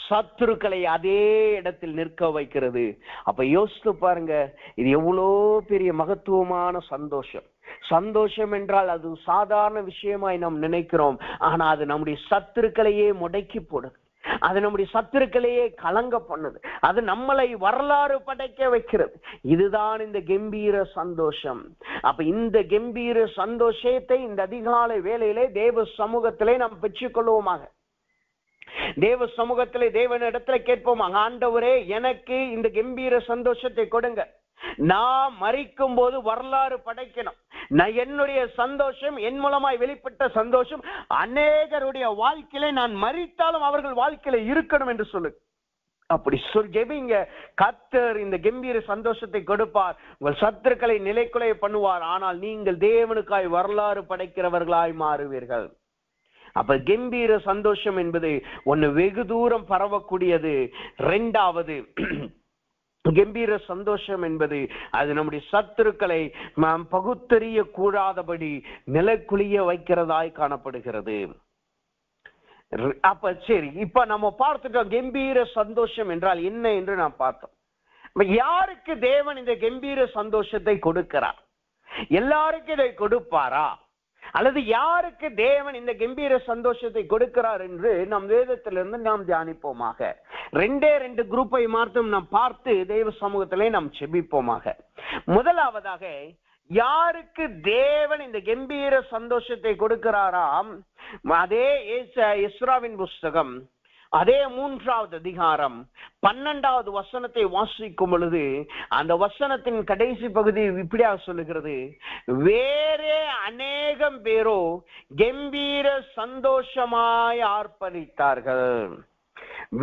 சத்துருக்களை அதே இடத்தில் நிற்க வைக்கிறது. அப்ப யோசித்து பாருங்க, இது எவ்வளோ பெரிய மகத்துவமான சந்தோஷம். சந்தோஷம் என்றால் அது சாதாரண விஷயமாய் நாம் நினைக்கிறோம், ஆனா அது நம்முடைய சத்துருக்களையே முடக்கி போடுது, அது நம்முடைய சத்துருக்களையே கலங்க பண்ணுது, அது நம்மளை வரலாறு படைக்க வைக்கிறது. இதுதான் இந்த கம்பீர சந்தோஷம். அப்ப இந்த கம்பீர சந்தோஷத்தை இந்த அதிகாலை வேளையிலே தேவ சமூகத்திலே நாம் பெற்றுக்கொள்வோமாக. தேவ சமூகத்திலே தேவனிடத்துல கேட்போமாக, ஆண்டவரே எனக்கு இந்த கம்பீர சந்தோஷத்தை கொடுங்க. நான் மரிக்கும் போது வரலாறு படைக்கணும். நான் என்னுடைய சந்தோஷம், என் மூலமாய் வெளிப்பட்ட சந்தோஷம் அநேகருடைய வாழ்க்கையில நான் மரித்தாலும் அவர்கள் வாழ்க்கையில இருக்கணும் என்று சொல்லு. அப்படி ஜெபிங்க. கர்த்தர் இந்த கம்பீர சந்தோஷத்தை கொடுப்பார், உங்கள் சத்துருக்களை நிலைக்குலைய பண்ணுவார். ஆனால் நீங்கள் தேவனுக்காய் வரலாறு படைக்கிறவர்களாய் மாறுவீர்கள். அப்ப கம்பீர சந்தோஷம் என்பது ஒன்னு வெகு தூரம் பரவக்கூடியது. 2வது, கம்பீர சந்தோஷம் என்பது அது நம்முடைய சத்துருக்களை பகுத்தறிய கூடாதபடி நிலைக்குலிய வைக்கிறதாய் காணப்படுகிறது. அப்ப சரி, இப்ப நம்ம பார்த்துட்டோம் கம்பீர சந்தோஷம் என்றால் என்ன என்று நாம் பார்த்தோம். யாருக்கு தேவன் இந்த கம்பீர சந்தோஷத்தை கொடுக்கிறார்? எல்லாருக்கும் இதை கொடுப்பாரா? அல்லது யாருக்கு தேவன் இந்த கம்பீர சந்தோஷத்தை கொடுக்கிறார் என்று நம் வேதத்திலிருந்து நாம் தியானிப்போமாக. 2 குரூப்பை மாற்றம் நாம் பார்த்து தேவ சமூகத்திலே நாம் செபிப்போமாக. முதலாவதாக, யாருக்கு தேவன் இந்த கம்பீர சந்தோஷத்தை கொடுக்கிறாராம்? அதே எஸ்ராவின் புஸ்தகம் அதே 3வது அதிகாரம் 12வது வசனத்தை வாசிக்கும் பொழுது அந்த வசனத்தின் கடைசி பகுதி இப்படியாக சொல்லுகிறது, வேறே அநேகம் பேரோ கம்பீர சந்தோஷமாய் ஆர்ப்பரித்தார்கள்.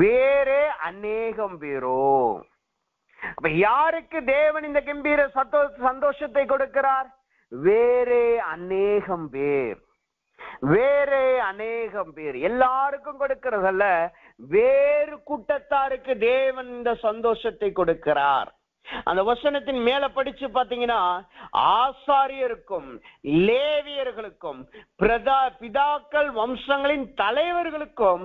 வேறே அநேகம் பேரோ. அப்ப யாருக்கு தேவன் இந்த கம்பீர சந்தோஷத்தை கொடுக்கிறார்? வேறே அநேகம் பேர், வேறே அநேகம் பேர், எல்லாருக்கும் கொடுக்கிறதல்ல, வேறு கூட்டத்தாருக்கு தேவன் இந்த சந்தோஷத்தை கொடுக்கிறார். அந்த வசனத்தின் மேல படிச்சு பாத்தீங்கன்னா, ஆசாரியருக்கும் லேவியர்களுக்கும் பிதாக்கள் வம்சங்களின் தலைவர்களுக்கும்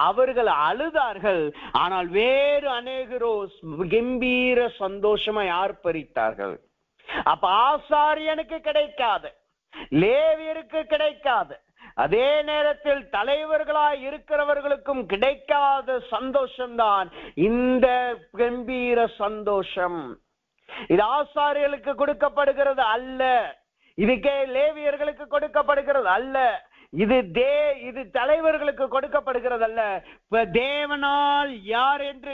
அவர்கள் அழுதார்கள், ஆனால் வேறு அநேகரோ கம்பீர சந்தோஷமாய் ஆர்ப்பரித்தார்கள். அப்ப ஆசாரியனுக்கு கிடைக்காது, லேவியருக்கு கிடைக்காது, அதே நேரத்தில் தலைவர்களாய் இருக்கிறவர்களுக்கும் கிடைக்காத சந்தோஷம்தான் இந்த கம்பீர சந்தோஷம். இது ஆசாரியர்களுக்கு கொடுக்கப்படுகிறது அல்ல, இதுக்கே லேவியர்களுக்கு கொடுக்கப்படுகிறது அல்ல, இது தலைவர்களுக்கு கொடுக்கப்படுகிறது அல்ல. தேவனால் யார் என்று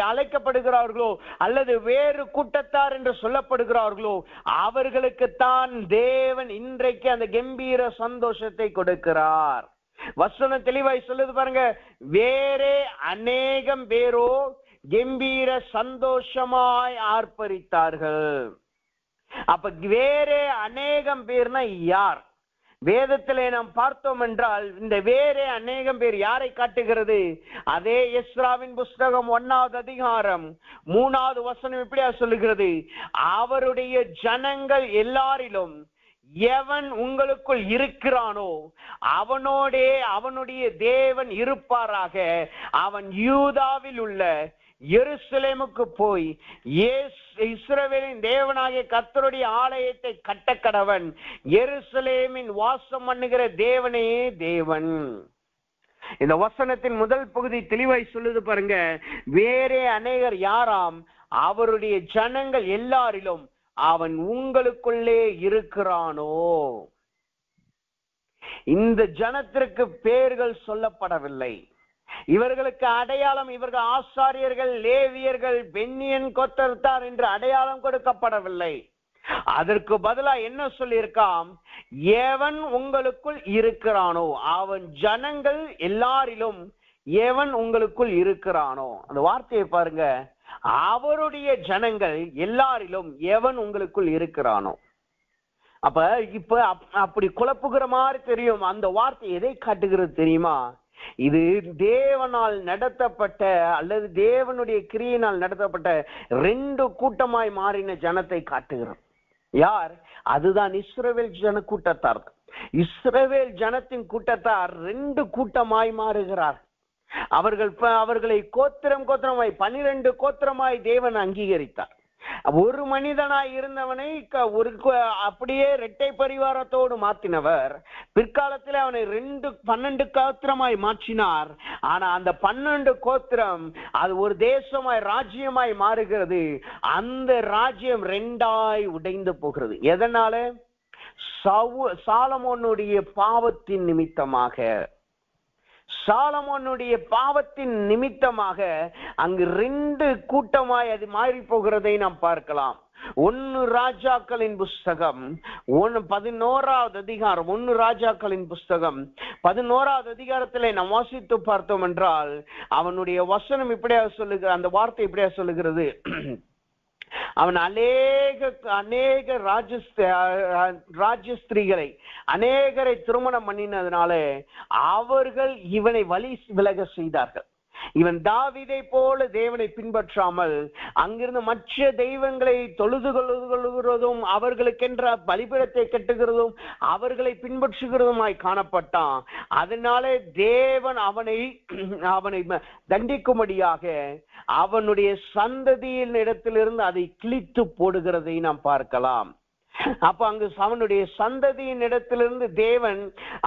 அழைக்கப்படுகிறார்களோ அல்லது வேறு கூட்டத்தார் என்று சொல்லப்படுகிறார்களோ அவர்களுக்குத்தான் தேவன் இன்றைக்கு அந்த கம்பீர சந்தோஷத்தை கொடுக்கிறார். வசனம் தெளிவாய் சொல்லுது பாருங்க, வேறே அநேகம் பேரோ கம்பீர சந்தோஷமாய் ஆர்ப்பரித்தார்கள். அப்ப வேறே அநேகம் பேர்னா யார்? வேதத்திலே நாம் பார்த்தோம் என்றால் இந்த வேறே அநேகம் பேர் யாரை காட்டுகிறது? அதே எஸ்ராவின் புஸ்தகம் 1வது அதிகாரம் 3வது வசனம் இப்படியா சொல்லுகிறது, அவருடைய ஜனங்கள் எல்லாரிலும் எவன் உங்களுக்குள் இருக்கிறானோ அவனோடே அவனுடைய தேவன் இருப்பாராக, அவன் யூதாவில் உள்ள எருசலேமுக்கு போய் இஸ்ரவேலின் தேவனாகிய கர்த்தருடைய ஆலயத்தை கட்டக்கடவன், எருசலேமின் வாசம் பண்ணுகிற தேவனே தேவன். இந்த வசனத்தின் முதல் பகுதி தெளிவாய் சொல்லுது பாருங்க, வேறே அநேகர் யாராம்? அவருடைய ஜனங்கள் எல்லாரிலும் அவன் உங்களுக்குள்ளே இருக்கிறானோ. இந்த ஜனத்திற்கு பெயர்கள் சொல்லப்படவில்லை, இவர்களுக்கு அடையாளம், இவர்கள் ஆசாரியர்கள், லேவியர்கள், பென்னியன் கோத்திரத்தார் என்று அடையாளம் கொடுக்கப்படவில்லை. அதற்கு பதிலா என்ன சொல்லியிருக்காம்? எவன் உங்களுக்குள் இருக்கிறானோ, அவன் ஜனங்கள் எல்லாரிலும் எவன் உங்களுக்குள் இருக்கிறானோ. அந்த வார்த்தையை பாருங்க, அவருடைய ஜனங்கள் எல்லாரிலும் எவன் உங்களுக்குள் இருக்கிறானோ. அப்ப இப்ப அப்படி குழப்புகிற மாதிரி தெரியும். அந்த வார்த்தை எதை காட்டுகிறது தெரியுமா? இது தேவனால் நடத்தப்பட்ட அல்லது தேவனுடைய கிரியினால் நடத்தப்பட்ட 2 கூட்டமாய் மாறின ஜனத்தை காட்டுகிறோம். யார்? அதுதான் இஸ்ரவேல் ஜன கூட்டத்தார். இஸ்ரவேல் ஜனத்தின் கூட்டத்தார் 2 கூட்டமாய் மாறுகிறார். அவர்களை கோத்திரமாய் 12 கோத்திரமாய் தேவன் அங்கீகரித்தார். ஒரு மனிதனாய் இருந்தவனை அப்படியே இரட்டை பரிவாரத்தோடு மாற்றினவர் பிற்காலத்தில் அவனை 12 கோத்திரமாய் மாற்றினார். ஆனா அந்த 12 கோத்திரம் அது ஒரு தேசமாய் ராஜ்யமாய் மாறுகிறது. அந்த ராஜ்யம் 2ஆய் உடைந்து போகிறது. எதனால? சாலமோனுடைய பாவத்தின் நிமித்தமாக. சாலமோனுடைய பாவத்தின் நிமித்தமாக அங்கு 2 கூட்டமாய் அது மாறி போகிறதை நாம் பார்க்கலாம். 1 ராஜாக்களின் புஸ்தகம் 11வது அதிகாரம், 1 ராஜாக்களின் புஸ்தகம் 11வது அதிகாரத்திலே நாம் வாசித்து பார்த்தோம் என்றால் அவனுடைய வசனம் இப்படியா சொல்லுகிற, அந்த வார்த்தை இப்படியா சொல்லுகிறது, அவன் அநேக ராஜஸ்திரீகளை அநேகரை திருமணம் பண்ணினதுனால அவர்கள் இவனை வழி விலக செய்தார்கள். இவன் தாவீதை போல தேவனை பின்பற்றாமல் அங்கிருந்து மற்ற தெய்வங்களை தொழுது கொள்ளுகிறதும் அவர்களுக்கென்ற பலிபீடத்தை கட்டுகிறதும் அவர்களை பின்பற்றுகிறதுமாய் காணப்பட்டான். அதனாலே தேவன் அவனை தண்டிக்கும்படியாக அவனுடைய சந்ததியின் இடத்திலிருந்து அதை கிழித்து போடுகிறதை நாம் பார்க்கலாம். அப்ப அங்கு அவனுடைய சந்ததியின் இடத்திலிருந்து தேவன்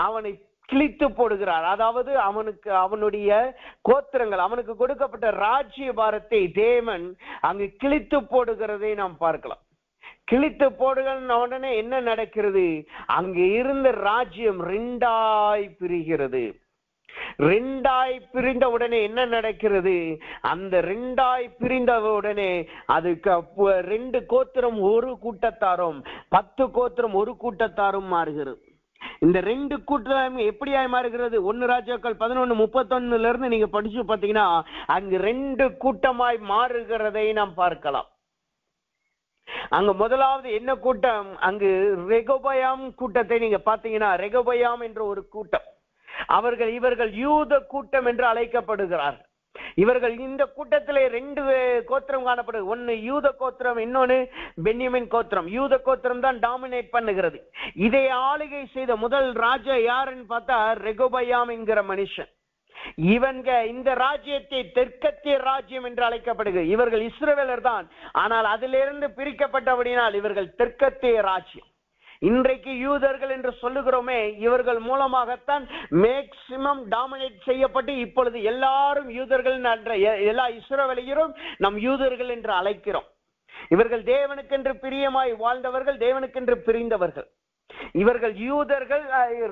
அவனை கிழித்து போடுகிறார். அதாவது அவனுடைய கோத்திரங்கள், அவனுக்கு கொடுக்கப்பட்ட ராஜ்ய பாரத்தை தேவன் அங்கு கிழித்து போடுகிறதை நாம் பார்க்கலாம். கிழித்து போடுகிற உடனே என்ன நடக்கிறது? அங்கு இருந்த ராஜ்யம் 2ஆய் பிரிகிறது. 2ஆய் பிரிந்த உடனே என்ன நடக்கிறது? அந்த 2ஆய் பிரிந்த உடனே அதுக்கு 2 கோத்திரம் ஒரு கூட்டத்தாரும் 10 கோத்திரம் ஒரு கூட்டத்தாரும் மாறுகிறது. இந்த ரெண்டு கூட்டம் எப்படியாய் மாறுகிறது? 1 ராஜாக்கள் 11:31 இருந்து நீங்க படிச்சு பாத்தீங்கன்னா அங்கு ரெண்டு கூட்டமாய் மாறுகிறதை நாம் பார்க்கலாம். அங்க முதலாவது என்ன கூட்டம்? அங்கு ரெகொபயாம் கூட்டத்தை நீங்க பாத்தீங்கன்னா, ரெகொபயாம் என்ற ஒரு கூட்டம், இவர்கள் யூத கூட்டம் என்று அழைக்கப்படுகிறார். இவர்கள் இந்த கூட்டத்திலே 2 கோத்திரம் காணப்படுது. ஒன்னு யூத கோத்திரம், இன்னொன்னு பென்யமின் கோத்திரம். யூத கோத்திரம் தான் டாமினேட் பண்ணுகிறது. இதை ஆளுகை செய்த முதல் ராஜா யாருன்னு பார்த்தா ரெகொபயாம் என்கிற மனுஷன். இந்த ராஜ்யத்தை தெற்கத்திய ராஜ்யம் என்று அழைக்கப்படுகிறது. இவர்கள் இஸ்ரவேலர் தான், ஆனால் அதிலிருந்து பிரிக்கப்பட்டபடினால் இவர்கள் தெற்கத்திய ராஜ்யம். இன்றைக்கு யூதர்கள் என்று சொல்லுகிறோமே, இவர்கள் மூலமாகத்தான் மேக்சிமம் டாமினேட் செய்யப்பட்டு இப்பொழுது எல்லாரும் யூதர்கள், எல்லா இஸ்ரவேலையும் நம் யூதர்கள் என்று அழைக்கிறோம். இவர்கள் தேவனுக்கென்று பிரியமாய் வாழ்ந்தவர்கள், தேவனுக்கென்று பிரிந்தவர்கள். இவர்கள் யூதர்கள்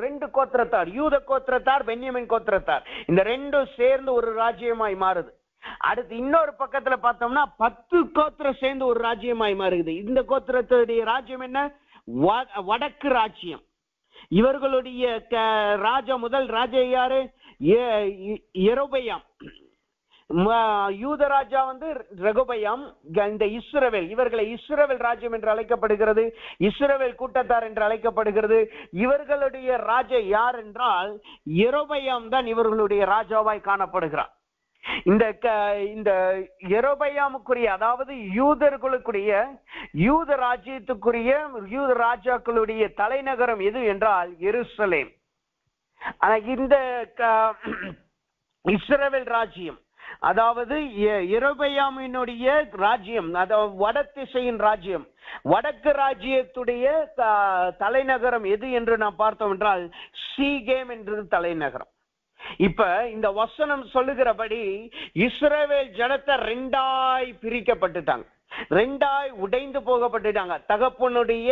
2 கோத்திரத்தார், யூத கோத்திரத்தார், பென்யமின் கோத்திரத்தார். இந்த 2 சேர்ந்து ஒரு ராஜ்யமாய் மாறுது. அடுத்து இன்னொரு பக்கத்துல பார்த்தோம்னா 10 கோத்திரம் சேர்ந்து ஒரு ராஜ்யமாய் மாறுது. இந்த கோத்திரத்துடைய ராஜ்யம் என்ன? வடக்கு ராஜ்யம். இவர்களுடைய முதல் ராஜா யாரு? யெரொபெயாம். யூத ராஜா ரெகொபயாம். இந்த இஸ்ரவேல், இவர்களை இஸ்ரவேல் ராஜ்யம் என்று அழைக்கப்படுகிறது, இஸ்ரவேல் கூட்டத்தார் என்று அழைக்கப்படுகிறது. இவர்களுடைய ராஜா யார் என்றால் யெரொபெயாம் தான் இவர்களுடைய ராஜாவாய் காணப்படுகிறார். இந்த யெரொபெயாமுக்குரிய, அதாவது யூதர்களுக்குரிய, யூத ராஜ்யத்துக்குரிய, யூத ராஜாக்களுடைய தலைநகரம் எது என்றால் எருசலேம். இந்த இஸ்ரவேல் ராஜ்யம், அதாவது யெரொபெயாமினுடைய ராஜ்யம், அதாவது வடதிசையின் ராஜ்யம், வடக்கு ராஜ்யத்துடைய தலைநகரம் எது என்று நாம் பார்த்தோம் என்றால் சீகேம் என்று தலைநகரம். இப்ப இந்த வசனம் சொல்லுகிறபடி இஸ்ரவேல் ஜனத்தை 2ஆய் பிரிக்கப்பட்டுட்டாங்க, 2ஆய் உடைந்து போகப்பட்டுட்டாங்க. தகப்பனுடைய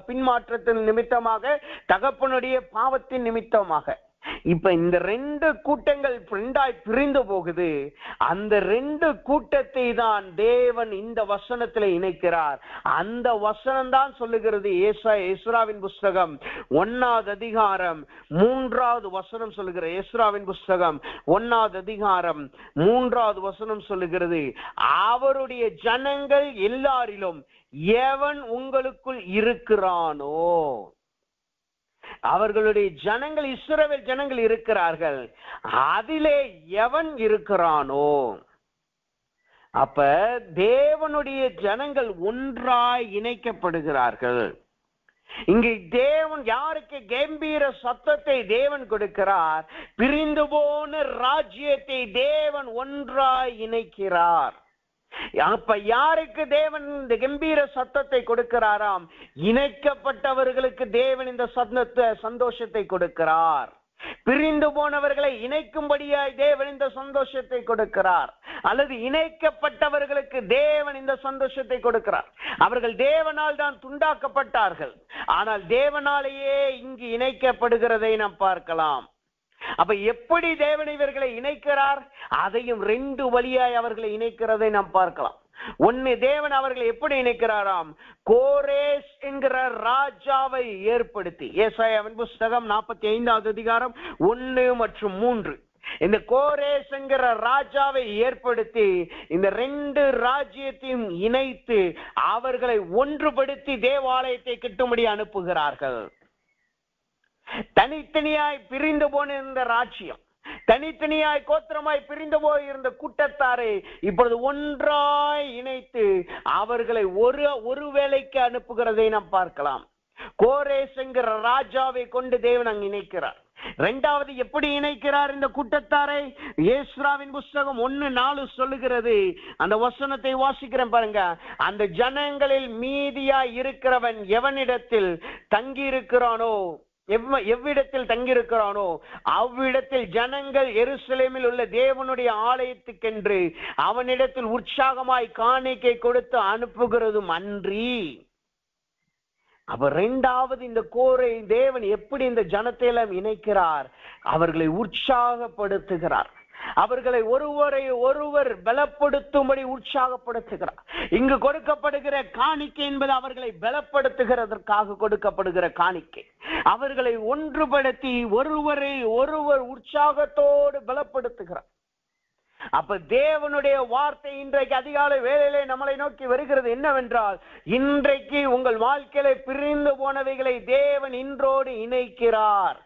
பின்மாற்றத்தின் நிமித்தமாக, தகப்பனுடைய பாவத்தின் நிமித்தமாக. இப்ப இந்த 2 கூட்டங்கள் 2ஆய் பிரிந்து போகுது. அந்த 2 கூட்டத்தை தான் தேவன் இந்த வசனத்துல இணைக்கிறார். அந்த வசனம் தான் சொல்லுகிறது, எஸ்ராவின் புஸ்தகம் 1ஆவது அதிகாரம் 3வது வசனம் சொல்லுகிற, எஸ்ராவின் புஸ்தகம் 1ஆவது அதிகாரம் 3வது வசனம் சொல்லுகிறது, அவருடைய ஜனங்கள் எல்லாரிலும் எவன் உங்களுக்குள் இருக்கிறானோ, அவர்களுடைய ஜனங்கள், இஸ்ரவேல் ஜனங்கள் இருக்கிறார்கள், அதிலே எவன் இருக்கிறானோ. அப்ப தேவனுடைய ஜனங்கள் ஒன்றாய் இணைக்கப்படுகிறார்கள். இங்கு தேவன் யாருக்கு கம்பீர சத்தத்தை தேவன் கொடுக்கிறார்? பிரிந்து போன ராஜ்யத்தை தேவன் ஒன்றாய் இணைக்கிறார். அப்ப யாருக்கு தேவன் இந்த கம்பீர சத்தத்தை கொடுக்கிறாராம்? இணைக்கப்பட்டவர்களுக்கு தேவன் இந்த சந்தோஷத்தை கொடுக்கிறார். பிரிந்து போனவர்களை இணைக்கும்படியாய் தேவன் இந்த சந்தோஷத்தை கொடுக்கிறார், அல்லது இணைக்கப்பட்டவர்களுக்கு தேவன் இந்த சந்தோஷத்தை கொடுக்கிறார். அவர்கள் தேவனால் தான் துண்டாக்கப்பட்டார்கள், ஆனால் தேவனாலேயே இங்கு இணைக்கப்படுகிறதை நாம் பார்க்கலாம். அப்ப எப்படி தேவன் இவர்களை இணைக்கிறார்? அதையும் 2 வழியாய் அவர்களை இணைக்கிறதை நாம் பார்க்கலாம். ஒன்னு, தேவன் அவர்களை எப்படி இணைக்கிறாராம்? கோரேஸ் என்கிற ராஜாவை ஏற்படுத்தி, ஏசாயாவின் புஸ்தகம் 45வது அதிகாரம் 1 மற்றும் 3. இந்த கோரேஸ் என்கிற ராஜாவை ஏற்படுத்தி இந்த 2 ராஜ்யத்தையும் இணைத்து அவர்களை ஒன்றுபடுத்தி தேவாலயத்தை கட்டும்படி அனுப்புகிறார்கள். தனித்தனியாய் பிரிந்து போன இந்த ராஜ்யம், தனித்தனியாய் கோத்திரமாய் பிரிந்து போயிருந்த கூட்டத்தாரை இப்பொழுது ஒன்றாய் இணைத்து அவர்களை ஒரு வேளைக்கு அனுப்புகிறதை நாம் பார்க்கலாம். கோரேஸ் என்கிற ராஜாவை கொண்டு தேவன் அங்கு இணைக்கிறார். 2வது எப்படி இணைக்கிறார் இந்த கூட்டத்தாரை? எஸ்ராவின் புஸ்தகம் 1:4 சொல்லுகிறது. அந்த வசனத்தை வாசிக்கிறேன் பாருங்க. அந்த ஜனங்களில் மீதியாய் இருக்கிறவன் எவனிடத்தில் தங்கி இருக்கிறானோ, எவ்விடத்தில் தங்கியிருக்கிறானோ அவ்விடத்தில் ஜனங்கள் எருசலேமில் உள்ள தேவனுடைய ஆலயத்துக்கென்று அவனிடத்தில் உற்சாகமாய் காணிக்கை கொடுத்து அனுப்புகிறதும் அன்றி. அப்ப 2வது இந்த கோரை தேவன் எப்படி இந்த ஜனத்தை எல்லாம் இணைக்கிறார்? அவர்களை உற்சாகப்படுத்துகிறார். அவர்களை ஒருவரை ஒருவர் பலப்படுத்தும்படி உற்சாகப்படுத்துகிறார். இங்கு கொடுக்கப்படுகிற காணிக்கை என்பது அவர்களை பலப்படுத்துகிறதற்காக கொடுக்கப்படுகிற காணிக்கை. அவர்களை ஒன்றுபடுத்தி ஒருவரை ஒருவர் உற்சாகத்தோடு பலப்படுத்துகிறார். அப்ப தேவனுடைய வார்த்தை இன்றைக்கு அதிகாலை வேளையிலே நம்மளை நோக்கி வருகிறது என்னவென்றால், இன்றைக்கு உங்கள் வாழ்க்கையில பிரிந்து போனவைகளை தேவன் இன்றோடு இணைக்கிறார்.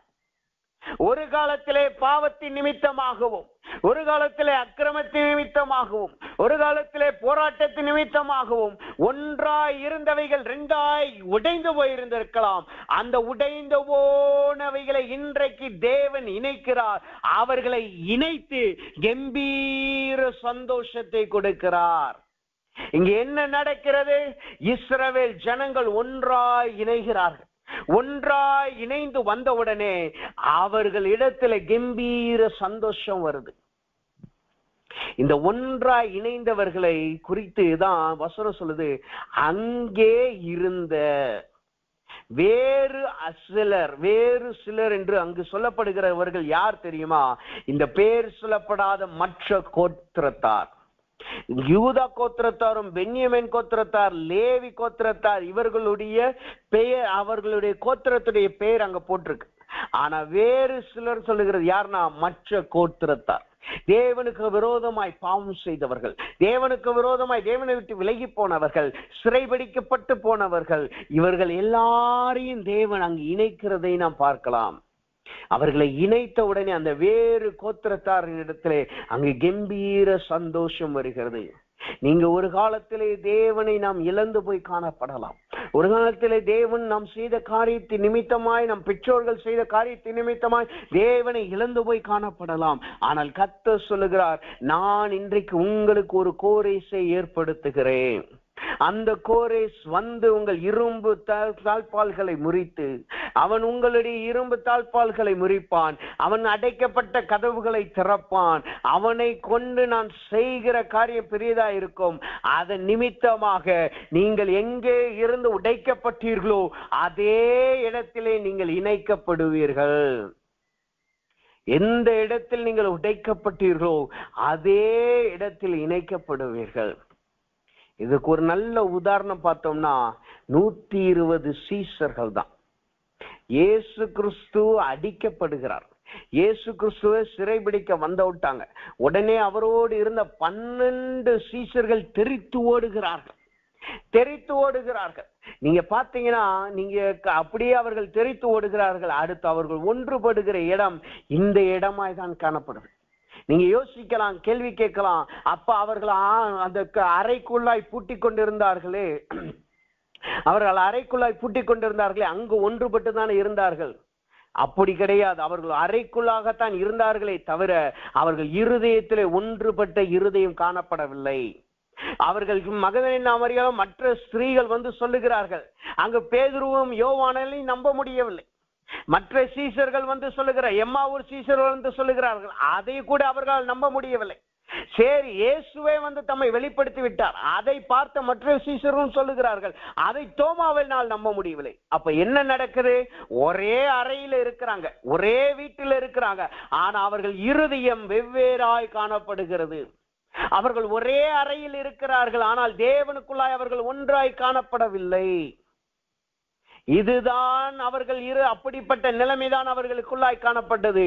ஒரு காலத்திலே பாவத்தின் நிமித்தமாகவும், ஒரு காலத்திலே அக்கிரமத்தின் நிமித்தமாகவும், ஒரு காலத்திலே போராட்டத்தின் நிமித்தமாகவும் ஒன்றாய் இருந்தவைகள் இரண்டாய் உடைந்து போயிருந்திருக்கலாம். அந்த உடைந்து போனவைகளை இன்றைக்கு தேவன் இணைக்கிறார். அவர்களை இணைத்து கம்பீர சந்தோஷத்தை கொடுக்கிறார். இங்க என்ன நடக்கிறது? இஸ்ரவேல் ஜனங்கள் ஒன்றாய் இணைகிறார்கள். ஒன்றாய் இணைந்து வந்தவுடனே அவர்கள் இடத்துல கம்பீர சந்தோஷம் வருது. இந்த ஒன்றாய் இணைந்தவர்களை குறித்து தான் வசனம் சொல்லுது, அங்கே இருந்த வேறு சிலர் என்று அங்கு சொல்லப்படுகிறவர்கள் யார் தெரியுமா? இந்த பேர் சொல்லப்படாத மற்ற கோத்திரத்தார், யூதா கோத்திரத்தாரும் பென்யமீன் கோத்திரத்தார், லேவி கோத்திரத்தார், இவர்களுடைய பெயர், அவர்களுடைய கோத்திரத்துடைய பெயர் அங்க போட்டிருக்கு. ஆனா வேறு சிலர் சொல்லுகிறது யாருன்னா மற்ற கோத்திரத்தார், தேவனுக்கு விரோதமாய் பாவம் செய்தவர்கள், தேவனுக்கு விரோதமாய் தேவனை விட்டு விலகி போனவர்கள், சிறைபிடிக்கப்பட்டு போனவர்கள். இவர்கள் எல்லாரையும் தேவன் அங்கு இணைக்கிறதை நாம் பார்க்கலாம். அவர்களை இணைத்த உடனே அந்த வேறு கோத்திரத்தாரின் இடத்திலே அங்கு கம்பீர சந்தோஷம் வருகிறது. நீங்க ஒரு காலத்திலே தேவனை நாம் இழந்து போய் காணப்படலாம். ஒரு காலத்திலே தேவன் நாம் செய்த காரியத்தின் நிமித்தமாய், நம் பெற்றோர்கள் செய்த காரியத்தின் நிமித்தமாய் தேவனை இழந்து போய் காணப்படலாம். ஆனால் கர்த்தர் சொல்லுகிறார், நான் இன்றைக்கு உங்களுக்கு ஒரு கோரேசை ஏற்படுத்துகிறேன். அந்த கோரேஸ் வந்து உங்கள் இரும்பு தாழ்பால்களை முறித்து, அவன் உங்களுடைய இரும்பு தாழ்பால்களை முறிப்பான், அவன் அடைக்கப்பட்ட கதவுகளை திறப்பான். அவனை கொண்டு நான் செய்கிற காரியம் பெரியதா இருக்கும். அதன் நிமித்தமாக நீங்கள் எங்கே இருந்து உடைக்கப்பட்டீர்களோ அதே இடத்திலே நீங்கள் இணைக்கப்படுவீர்கள். எந்த இடத்தில் நீங்கள் உடைக்கப்பட்டீர்களோ அதே இடத்தில் இணைக்கப்படுவீர்கள். இதுக்கு ஒரு நல்ல உதாரணம் பார்த்தோம்னா 120 சீஷர்கள் தான். இயேசு கிறிஸ்து அடிக்கப்படுகிறார். இயேசு கிறிஸ்துவை சிறைபிடிக்க வந்த விட்டாங்க. உடனே அவரோடு இருந்த 12 சீஷர்கள் தெரித்து ஓடுகிறார்கள். நீங்க பாத்தீங்கன்னா, நீங்க அப்படியே அவர்கள் தெரித்து ஓடுகிறார்கள். அடுத்து அவர்கள் ஒன்றுபடுகிற இடம் இந்த இடமாய் தான் காணப்படும். நீங்க யோசிக்கலாம், கேள்வி கேட்கலாம், அப்ப அவர்கள் அந்த அறைக்குள்ளாய் பூட்டி கொண்டிருந்தார்களே, அவர்கள் அறைக்குள்ளாய் பூட்டி கொண்டிருந்தார்களே, அங்கு ஒன்றுபட்டு தானே இருந்தார்கள்? அப்படி கிடையாது. அவர்கள் அறைக்குள்ளாகத்தான் இருந்தார்களே தவிர அவர்கள் இருதயத்திலே ஒன்றுபட்ட இருதயம் காணப்படவில்லை. அவர்கள் மகதலேனா மரியாளும் மற்ற ஸ்திரீகள் வந்து சொல்லுகிறார்கள், அங்கு பேதுருவும் யோவானையும் நம்ப முடியவில்லை. மற்ற சீஷர்கள் வந்து சொல்லுகிற எம்மாவூர் சீஷர்கள் வந்து சொல்லுகிறார்கள், அதை கூட அவர்களால் நம்ப முடியவில்லை. சரி, இயேசுவே வந்து தம்மை வெளிப்படுத்தி விட்டார், அதை பார்த்த மற்ற சீஷர்களும் சொல்லுகிறார்கள், அதை தோமாவினால் நம்ப முடியவில்லை. அப்ப என்ன நடக்குது? ஒரே அறையில இருக்கிறாங்க, ஒரே வீட்டில் இருக்கிறாங்க, ஆனா அவர்கள் இருதயம் வெவ்வேறாய் காணப்படுகிறது. அவர்கள் ஒரே அறையில் இருக்கிறார்கள், ஆனால் தேவனுக்குள்ளாய் அவர்கள் ஒன்றாய் காணப்படவில்லை. இதுதான் அவர்கள் அப்படிப்பட்ட நிலைமைதான் அவர்களுக்குள்ளாய் காணப்பட்டது.